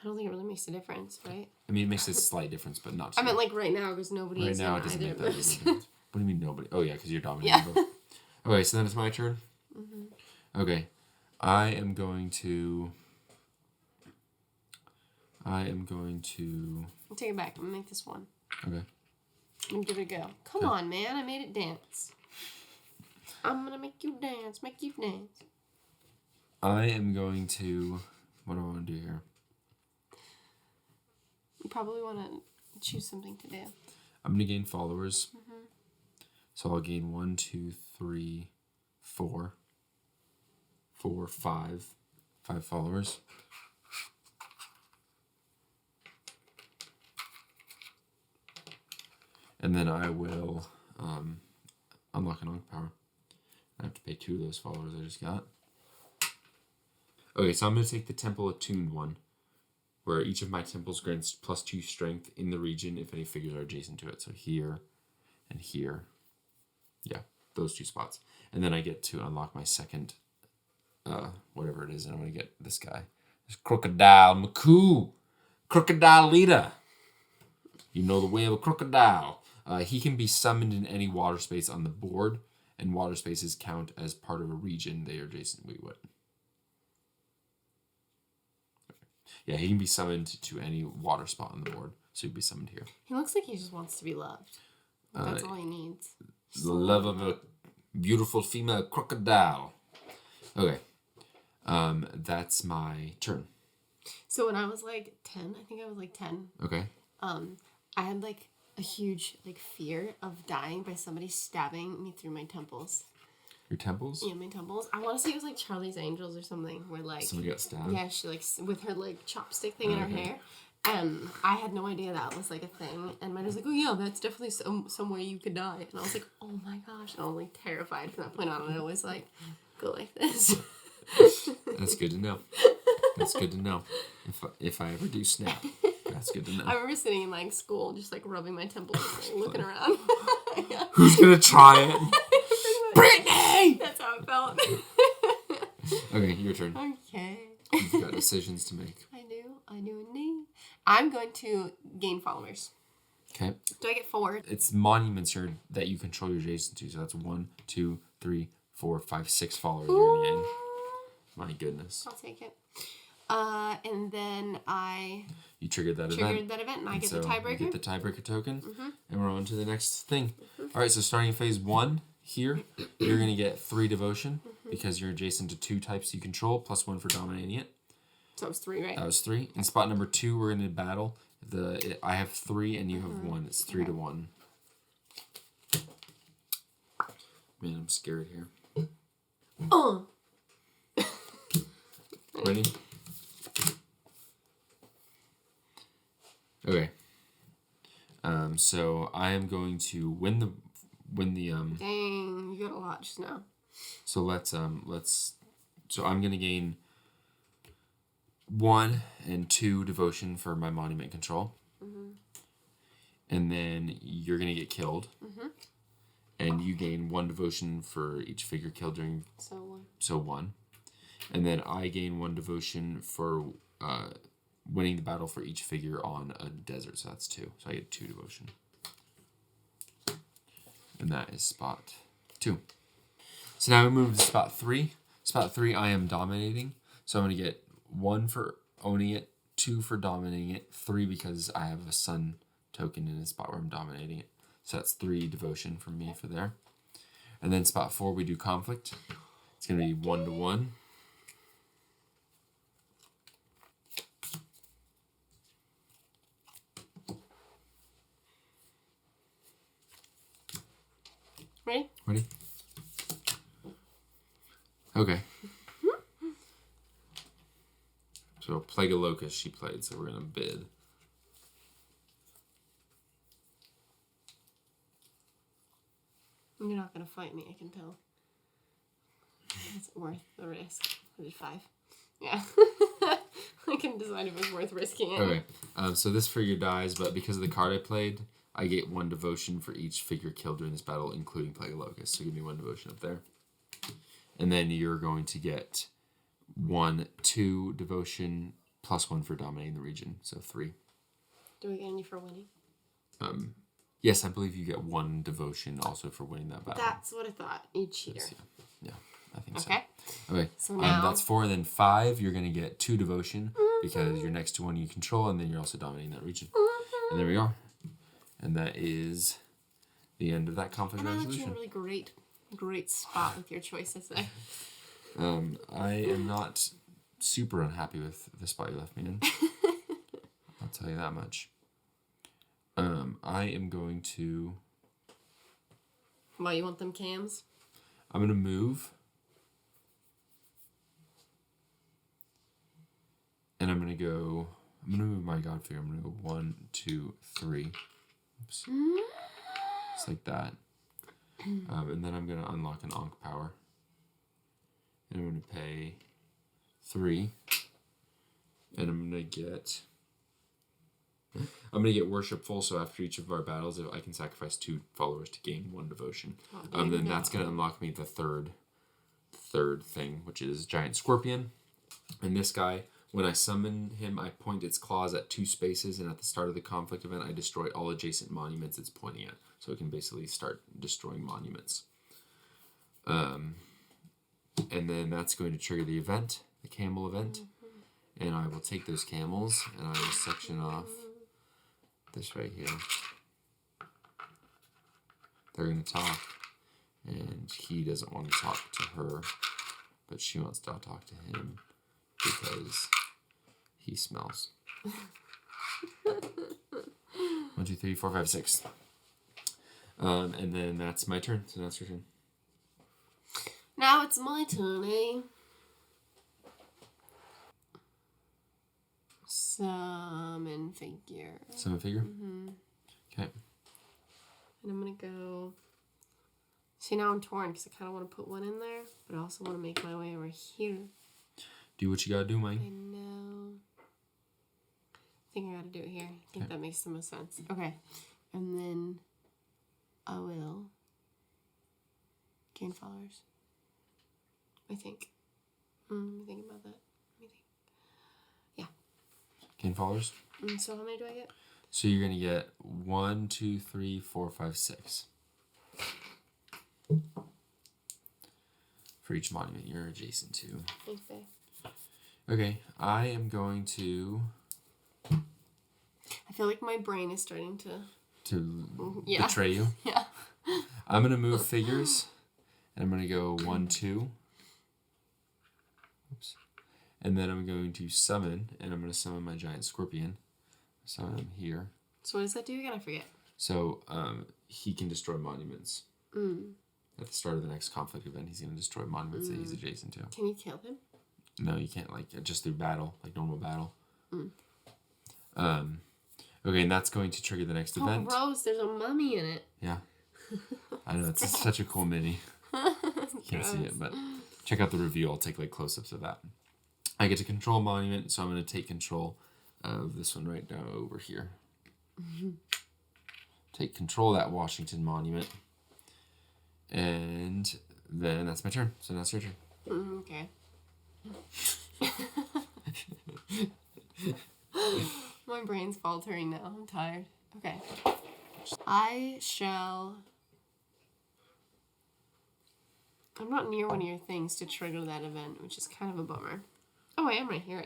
S2: I don't think it really makes a difference, right?
S3: I mean, it makes a slight difference, but not too
S2: I meant like right now because nobody
S3: right
S2: is
S3: now.
S2: in
S3: It doesn't
S2: either
S3: make
S2: of
S3: that big
S2: those.
S3: of a difference. What do you mean nobody? Oh yeah, because you're dominating
S2: Yeah.
S3: both. Okay, so then it's my turn. Okay, I am going to
S2: I'll take it back. I'm going to make this one.
S3: Okay.
S2: I'm going to give it a go. Come on, man. I made it dance. I'm going to make you dance. Make you dance.
S3: I am going to... What do I want to do here?
S2: You probably want to choose something to do.
S3: I'm going to gain followers. So I'll gain 1, 2, 3, 4. 4, 5. 5 followers. And then I will unlock an Ankh power. I have to pay 2 of those followers I just got. Okay, so I'm going to take the Temple Attuned one, where each of my temples grants +2 strength in the region if any figures are adjacent to it. So here and here. Yeah, those 2 spots. And then I get to unlock my second, whatever it is, and I'm going to get this guy. This Crocodile Maku. Crocodile leader. You know the way of a crocodile. He can be summoned in any water space on the board, and water spaces count as part of a region they are adjacent. Wait, what? Yeah, he can be summoned to any water spot on the board, so he'd be summoned here.
S2: He looks like he just wants to be loved. That's all he needs.
S3: The love of a beautiful female crocodile. Okay, that's my turn.
S2: So when I was like 10, I think I was like 10.
S3: Okay.
S2: I had like a huge like fear of dying by somebody stabbing me through my temples.
S3: Your temples?
S2: Yeah, my temples. I want to say it was like Charlie's Angels or something, where like
S3: Somebody got stabbed?
S2: yeah, she like with her like chopstick thing in her hair, and I had no idea that was like a thing. And mine was like, oh yeah, that's definitely some way you could die. And I was like, oh my gosh, and I was like terrified from that point on. And I always like go like this.
S3: That's good to know. That's good to know. If I ever do snap, that's good to know.
S2: I remember sitting in like school, just like rubbing my temples, like, looking around.
S3: Who's gonna try it? Brittany!
S2: That's how it felt.
S3: Okay, your turn.
S2: Okay.
S3: You've got decisions to make.
S2: I do indeed. I'm going to gain followers.
S3: Okay.
S2: Do I get 4?
S3: It's monuments here that you control your adjacent to. So that's 1, 2, 3, 4, 5, 6 followers you're gonna gain. My goodness.
S2: I'll take it. And then
S3: You triggered that
S2: triggered
S3: event.
S2: that event, and I get
S3: So
S2: the tiebreaker.
S3: You get the tiebreaker token, and we're on to the next thing. All right, so starting in phase 1 here, you're going to get 3 devotion because you're adjacent to 2 types you control, +1 for dominating it.
S2: So it was 3, right?
S3: That was 3. In spot number 2, we're going to battle. I have 3 and you have 1. It's 3 to 1. Man, I'm scared here.
S2: Oh.
S3: Ready? Okay. So I am going to win the
S2: Dang, you got a lot just now.
S3: So let's so I'm gonna gain 1 and 2 devotion for my monument control. And then you're gonna get killed. And you gain 1 devotion for each figure killed during
S2: So
S3: 1. And then I gain 1 devotion for winning the battle for each figure on a desert, so that's 2. So I get 2 devotion. And that is spot 2. So now we move to spot 3. Spot 3, I am dominating. So I'm going to get 1 for owning it, 2 for dominating it, 3 because I have a sun token in a spot where I'm dominating it. So that's 3 devotion from me for there. And then spot 4, we do conflict. It's going to be 1 to 1.
S2: ready?
S3: Ready? Okay. So Plague of Locust she played, so we're gonna bid.
S2: You're not gonna fight me, I can tell. It's worth the risk. I did 5. Yeah. I can decide if it's worth risking it.
S3: Okay. So this figure dies, but because of the card I played, I get 1 devotion for each figure killed during this battle, including Plague of Locust. So give me 1 devotion up there. And then you're going to get 1, 2 devotion plus 1 for dominating the region. So 3.
S2: Do we get any for winning?
S3: Yes, I believe you get 1 devotion also for winning that battle.
S2: That's what I thought. You cheater.
S3: Yes, yeah, I think
S2: Okay.
S3: so. Okay.
S2: So now
S3: That's 4. And then 5, you're going to get 2 devotion because you're next to one you control, and then you're also dominating that region. And there we are. And that is the end of that conflict
S2: and I left you in
S3: resolution.
S2: a really great spot with your choices there.
S3: I am not super unhappy with the spot you left me in. I'll tell you that much. I am going to...
S2: Why, you want them cams?
S3: I'm going to move. And I'm going to move my god figure. I'm going to go 1, 2, 3. Oops. Just like that. And then I'm going to unlock an Ankh power. And I'm going to pay 3. And I'm going to get worshipful, so after each of our battles, I can sacrifice 2 followers to gain 1 devotion. Then that's going to unlock me the third thing, which is Giant Scorpion. And this guy, when I summon him, I point its claws at 2 spaces, and at the start of the conflict event, I destroy all adjacent monuments it's pointing at. So it can basically start destroying monuments. And then that's going to trigger the event, the camel event. And I will take those camels, and I will section off this right here. They're going to talk, and he doesn't want to talk to her, but she wants to talk to him because he smells. 1, 2, 3, 4, 5, 6. And then that's my turn, so now it's your turn.
S2: Now it's my turn, eh? Summon figure.
S3: Summon figure? Okay.
S2: And I'm going to go... See, now I'm torn because I kind of want to put 1 in there, but I also want to make my way over here.
S3: Do what you gotta do, Mike.
S2: I know. I think I got to do it here. I think that makes the most sense. Okay. And then I will gain followers. I think. I'm thinking about that. Let me think. Yeah.
S3: Gain followers?
S2: So how many do I get?
S3: So you're gonna get 1, 2, 3, 4, 5, 6. For each monument you're adjacent to.
S2: Okay.
S3: Okay, I am going to
S2: I feel like my brain is starting to... Yeah.
S3: betray you.
S2: Yeah.
S3: I'm gonna move figures, and I'm gonna go 1, 2. Oops. And then I'm going to summon, and I'm gonna summon my giant scorpion. Summon him here.
S2: So what does that do again? I forget.
S3: So he can destroy monuments. At the start of the next conflict event, he's going to destroy monuments that he's adjacent to.
S2: Can you kill him?
S3: No, you can't, like, just through battle, like normal battle. Okay, and that's going to trigger the next event.
S2: Gross, there's a mummy in it.
S3: Yeah. I know, it's such a cool mini. You can't see it, but check out the review. I'll take, like, close-ups of that. I get to control monument, so I'm going to take control of this one right down over here. Take control of that Washington monument. And then that's my turn. So now it's your turn.
S2: Okay. My brain's faltering now. I'm tired. Okay. I shall... I'm not near one of your things to trigger that event, which is kind of a bummer. Oh, I am right here.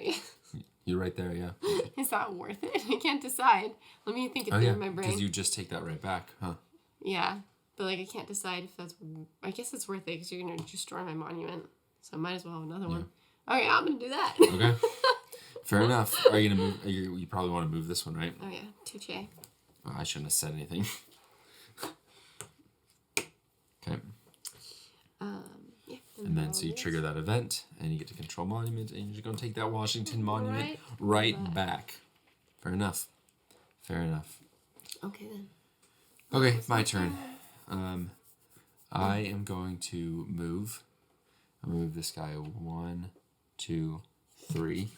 S3: You're right there, yeah.
S2: Is that worth it? I can't decide. Let me think it through in my brain.
S3: Because you just take that right back, huh?
S2: Yeah, but like I can't decide if that's... I guess it's worth it because you're going to destroy my monument. So I might as well have another one. Okay, I'm going to do that.
S3: Okay. Fair enough. Are you going to move? You probably want to move this one, right?
S2: Oh, yeah. Touche.
S3: Oh, I shouldn't have said anything. Okay.
S2: Yeah.
S3: And then so you trigger that event, and you get to control monument, and you're just going to take that Washington monument right back. Fair enough. Fair enough.
S2: Okay, then.
S3: Okay, my turn. I am going to move. I'll move this guy 1, 2, 3.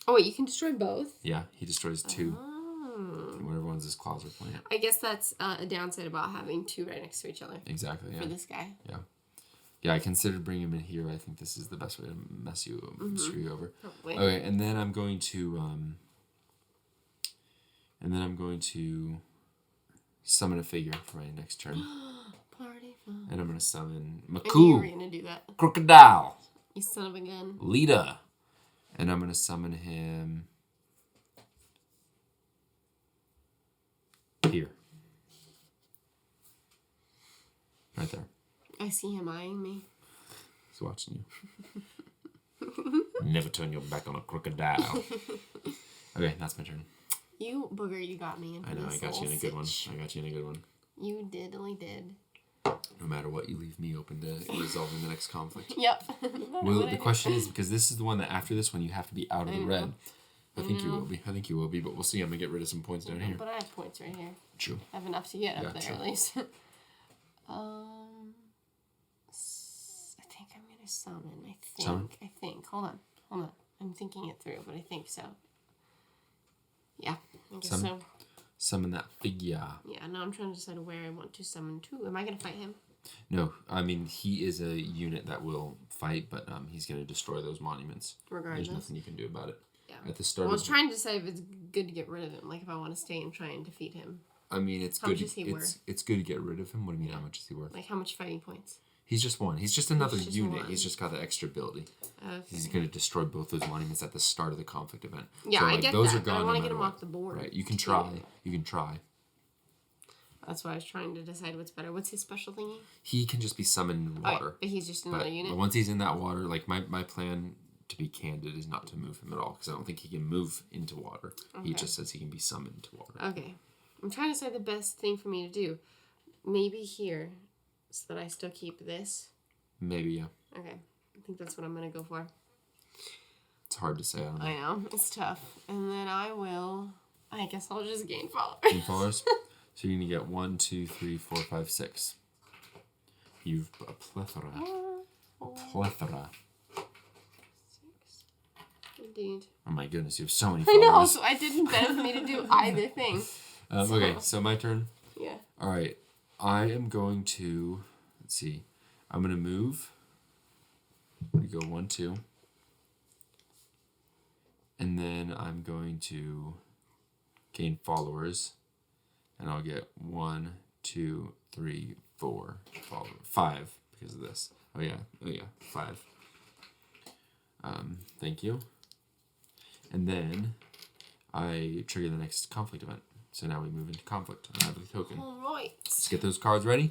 S2: Oh, wait, you can destroy both?
S3: Yeah, he destroys 2.
S2: Oh.
S3: Whatever one's his claws are playing.
S2: I guess that's a downside about having 2 right next to each other.
S3: Exactly, yeah.
S2: For this guy.
S3: Yeah. Yeah, I considered bringing him in here. I think this is the best way to mess you, screw you over.
S2: Probably.
S3: Okay, and then I'm going to, summon a figure for my next turn.
S2: Party fun.
S3: And I'm going to summon
S2: I knew you were
S3: Maku,
S2: going to do that.
S3: Crocodile,
S2: You son of a gun.
S3: Lita. And I'm going to summon him here. Right there.
S2: I see him eyeing me.
S3: He's watching you. Never turn your back on a crocodile. Okay, that's my turn.
S2: You booger, you got me.
S3: I know, I got you in a good one.
S2: You diddly did.
S3: No matter what, you leave me open to resolving the next conflict.
S2: Yep.
S3: Well, the question is, because this is the one that after this one you have to be out of the red. I think you will be, but we'll see. I'm going to get rid of some points down here.
S2: But I have points right here.
S3: True.
S2: I have enough to get up there
S3: true.
S2: at least. I think I'm going to summon.
S3: Summon?
S2: I think. Hold on. I'm thinking it through, but I think so. Yeah, I guess so.
S3: Summon that figure.
S2: Yeah, now I'm trying to decide where I want to summon to. Am I going to fight him?
S3: No, I mean, he is a unit that will fight, but he's going to destroy those monuments.
S2: Regardless.
S3: There's nothing you can do about it.
S2: Yeah.
S3: At the start
S2: I was trying to decide if it's good to get rid of him, like if I want to stay and try and defeat him.
S3: I mean, it's
S2: How
S3: good.
S2: much is he worth?
S3: It's good to get rid of him. What do you mean? How much is he worth?
S2: Like how much fighting points?
S3: He's just one. He's just another
S2: just
S3: unit.
S2: one.
S3: He's just got the extra ability.
S2: Okay.
S3: He's going to destroy both those monuments at the start of the conflict event.
S2: Yeah,
S3: so,
S2: I
S3: like,
S2: get
S3: those
S2: that.
S3: are gone.
S2: I want to
S3: no
S2: get him
S3: matter
S2: off the board.
S3: Right. You can
S2: too.
S3: try. You can try.
S2: That's why I was trying to decide what's better. What's his special thingy?
S3: He can just be summoned in
S2: Oh,
S3: water.
S2: but he's just another unit.
S3: But once he's in that water, like my plan, to be candid, is not to move him at all because I don't think he can move into water.
S2: Okay.
S3: He just says he can be summoned to water.
S2: Okay. I'm trying to decide the best thing for me to do. Maybe here, so that I still keep this.
S3: Maybe, yeah.
S2: Okay. I think that's what I'm going to go for.
S3: It's hard to say. I don't know.
S2: I know. It's tough. And then I guess I'll just gain followers.
S3: Gain followers? So you're going to get 1, 2, 3, 4, 5, 6. You've a plethora. A plethora.
S2: 6. Indeed.
S3: Oh my goodness, you have so many
S2: I know,
S3: followers.
S2: so it didn't benefit me to do either thing.
S3: Okay, so my turn.
S2: Yeah.
S3: All right. I am going to, let's see. I'm going to move. I'm going to go 1, 2. And then I'm going to gain followers. And I'll get 1, 2, 3, 4 followers. 5 because of this. Oh yeah, 5. Thank you. And then I trigger the next conflict event. So now we move into conflict. I have the token.
S2: All right.
S3: Let's get those cards ready.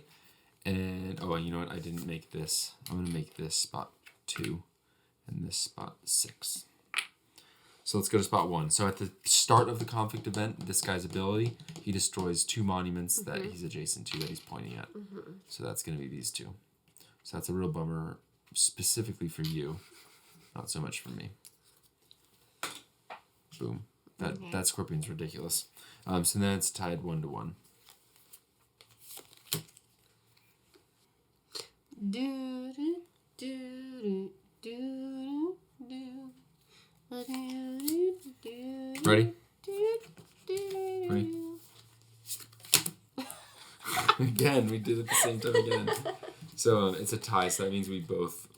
S3: And, oh, you know what? I didn't make this. I'm going to make this spot 2 and this spot 6. So let's go to spot 1. So at the start of the conflict event, this guy's ability, he destroys 2 monuments that he's adjacent to that he's pointing at. So that's going to be these 2. So that's a real bummer specifically for you, not so much for me. Boom. That scorpion's ridiculous. So then it's tied 1-1.
S2: Do do do do do do.
S3: Ready? Ready? Again, we did it at the same time again. So it's a tie, so that means we both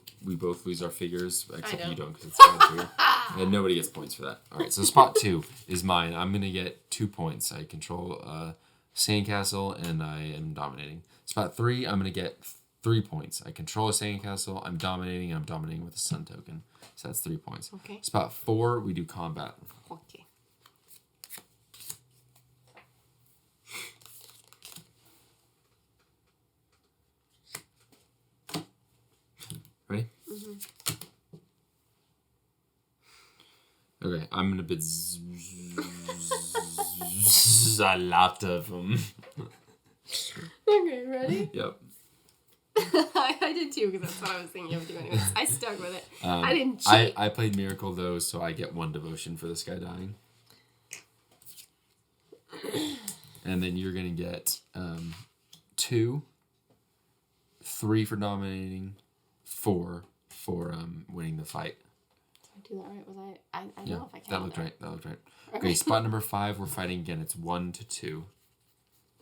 S3: lose our figures, except you don't because it's tied for you. And nobody gets points for that. All right, so spot 2 is mine. I'm going to get 2 points. I control sandcastle, and I am dominating. Spot 3, I'm going to get 3 points. I control a sandcastle, I'm dominating, and I'm dominating with a sun token. So that's 3 points.
S2: Okay.
S3: Spot 4, we do combat.
S2: Okay.
S3: Ready? Okay, I'm gonna bid a lot of them.
S2: Okay, ready?
S3: Yep.
S2: I did too, because that's what I was thinking of doing. Anyways. I stuck with it. I didn't cheat.
S3: I played Miracle though, so I get 1 devotion for this guy dying. And then you're gonna get 2, 3 for dominating, 4 for winning the fight.
S2: Did I do that right? Was I don't
S3: Yeah,
S2: know if I can.
S3: that looked right. That looked right. Okay, spot number 5, we're fighting again. It's 1-2.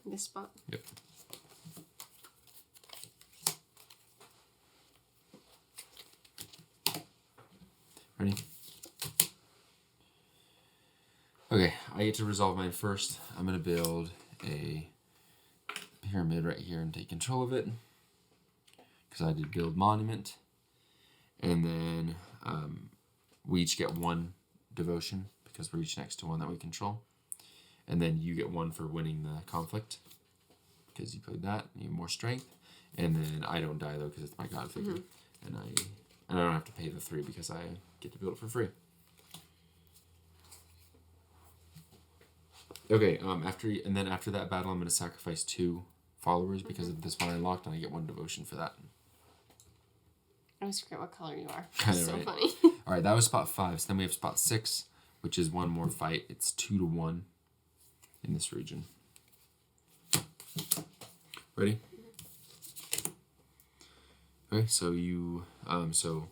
S2: This spot?
S3: Yep. Ready? Okay, I get to resolve mine first. I'm going to build a pyramid right here and take control of it. Because I did build monument. And then we each get 1 devotion because we're each next to one that we control. And then you get 1 for winning the conflict because you played that. You have more strength. And then I don't die though because it's my god figure. And I don't have to pay the 3 because I get to build it for free. Okay, after that battle, I'm going to sacrifice 2 followers because of this one I unlocked, and I get 1 devotion for that.
S2: I always forget what color you are.
S3: Kinda
S2: So
S3: right.
S2: funny.
S3: All right, that was spot 5. So then we have spot 6, which is 1 more fight. It's 2-1 in this region. Ready? Okay, so you so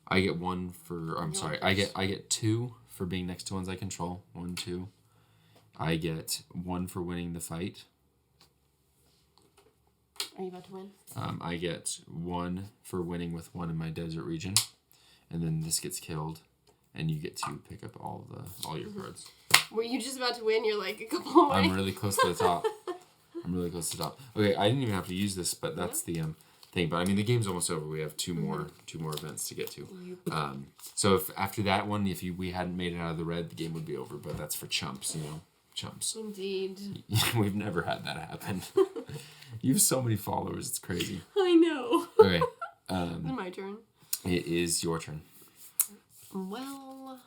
S3: I get 1 for. I'm sorry, I get 2 for being next to ones I control. 1, 2. I get 1 for winning the fight.
S2: Are you about to win?
S3: I get 1 for winning with 1 in my desert region, and then this gets killed, and you get to pick up all your cards.
S2: Were you just about to win? You're like a couple away.
S3: I'm really close to the top. Okay, I didn't even have to use this, but that's the thing. But I mean, the game's almost over. We have 2 more events to get to. So if after that one, we hadn't made it out of the red, the game would be over. But that's for chumps, chumps.
S2: Indeed.
S3: We've never had that happen. You have so many followers, it's crazy.
S2: I know.
S3: Okay.
S2: Is it my turn?
S3: It is your turn.
S2: Well,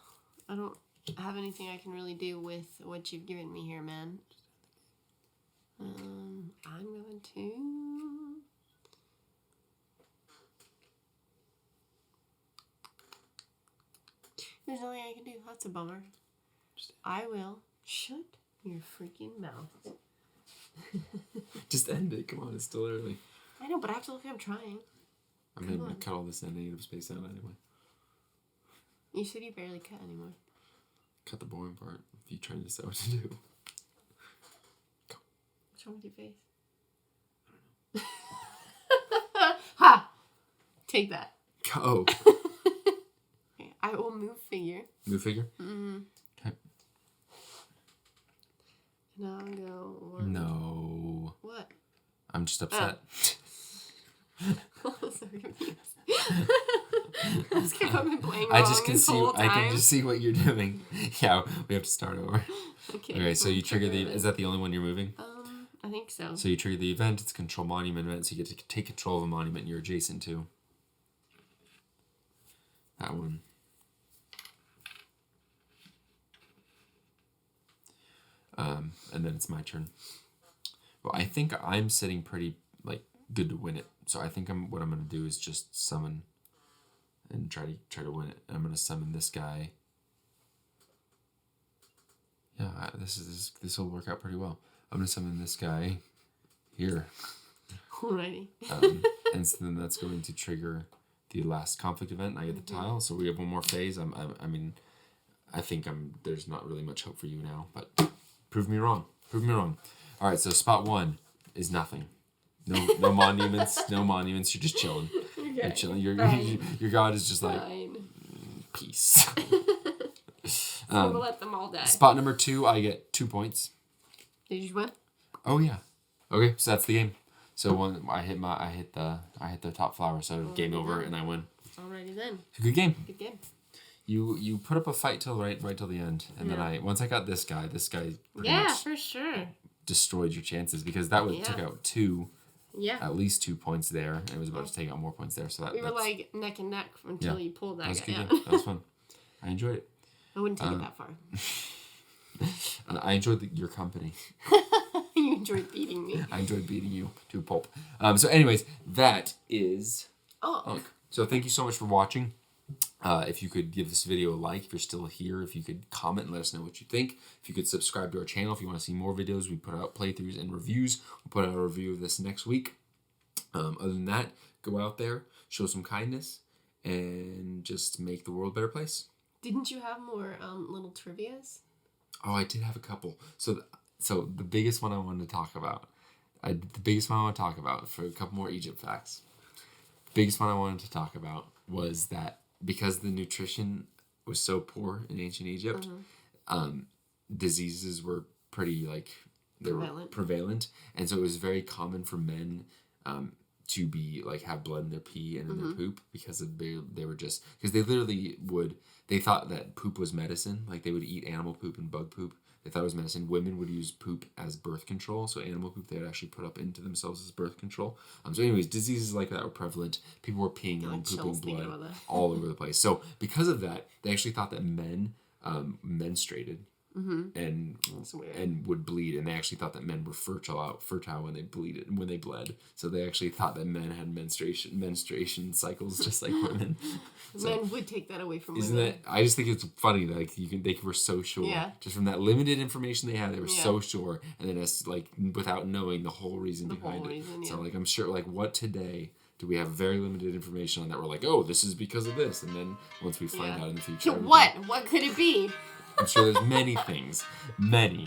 S2: I don't have anything I can really do with what you've given me here, man. I'm going to... There's nothing I can do. That's a bummer. I will shut your freaking mouth.
S3: Just end it. Come on, it's still early.
S2: I know, but I have to look like I'm trying.
S3: I'm going to cut all this negative space out anyway.
S2: You said you barely cut anymore.
S3: Cut the boring part if you try to decide what to do. Go.
S2: What's wrong with your face? Ha! Take that.
S3: Go.
S2: Okay, I will move figure.
S3: Move figure?
S2: Mm-hmm.
S3: Okay.
S2: And I'll go one.
S3: No.
S2: What?
S3: I'm just upset.
S2: I'm so confused. That's because I've been playing wrong this whole time.
S3: I can just see what you're doing. Yeah, we have to start over.
S2: Okay,
S3: so you trigger the... Is that the only one you're moving?
S2: I think so.
S3: So you trigger the event. It's a control monument event, so you get to take control of a monument you're adjacent to. That one. And then it's my turn. Well, I think I'm sitting pretty like good to win it. So I think what I'm gonna do is just summon and try to win it. I'm gonna summon this guy. Yeah, this will work out pretty well. I'm gonna summon this guy here.
S2: Alrighty.
S3: And so then that's going to trigger the last conflict event. I get the tile, so we have one more phase. I mean, I think there's not really much hope for you now, but prove me wrong. Prove me wrong. All right, so spot 1 is nothing. No monuments. No monuments. You're just chilling. Okay. You're chilling. Your god is just like peace.
S2: So we'll let them all die.
S3: Spot number 2, I get 2 points.
S2: Did you win?
S3: Oh yeah. Okay, so that's the game. So when I hit the top flower, so game over, and I win.
S2: Alrighty then.
S3: It's a good game.
S2: Good game.
S3: You put up a fight till right till the end, and then once I got this guy pretty much
S2: for sure
S3: destroyed your chances, because that took out 2.
S2: Yeah.
S3: At least 2 points there, and it was about to take out more points there. So
S2: we were like neck and neck until you pulled that guy out.
S3: That was fun. I enjoyed it.
S2: I wouldn't take it that far.
S3: I enjoyed your company.
S2: You enjoyed beating me.
S3: I enjoyed beating you to a pulp. So anyways, that is Ankh. So thank you so much for watching. If you could give this video a like if you're still here, if you could comment and let us know what you think, if you could subscribe to our channel if you want to see more videos. We put out playthroughs and reviews. We'll put out a review of this next week. Other than that, go out there, show some kindness, and just make the world a better place.
S2: Didn't you have more little trivias?
S3: Oh, I did have a couple. So the biggest one I wanted to talk about, for a couple more Egypt facts. Biggest one I wanted to talk about was that because the nutrition was so poor in ancient Egypt, diseases were pretty were prevalent, and so it was very common for men to be have blood in their pee and in their poop, because they were just, because they literally they thought that poop was medicine. Like, they would eat animal poop and bug poop. They thought it was medicine. Women would use poop as birth control, so animal poop they would actually put up into themselves as birth control. So anyways, diseases like that were prevalent. People were peeing and pooping blood all over the place. So because of that, they actually thought that men menstruated and would bleed, and they actually thought that men were fertile when they bled. So they actually thought that men had menstruation cycles just like women. So,
S2: men would take that away from
S3: women.
S2: That?
S3: I just think it's funny that they were so sure. Yeah. Just from that limited information they had, they were so sure, and then without knowing the whole reason behind it. So I'm sure what today do we have very limited information on that we're like, oh, this is because of this, and then once we find out in the future,
S2: what could it be?
S3: I'm sure there's many things. Many.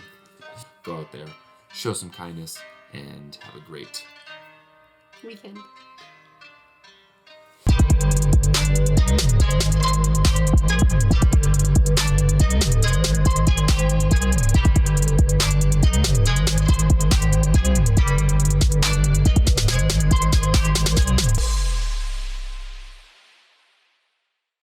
S3: Go out there, show some kindness, and have a great
S2: weekend.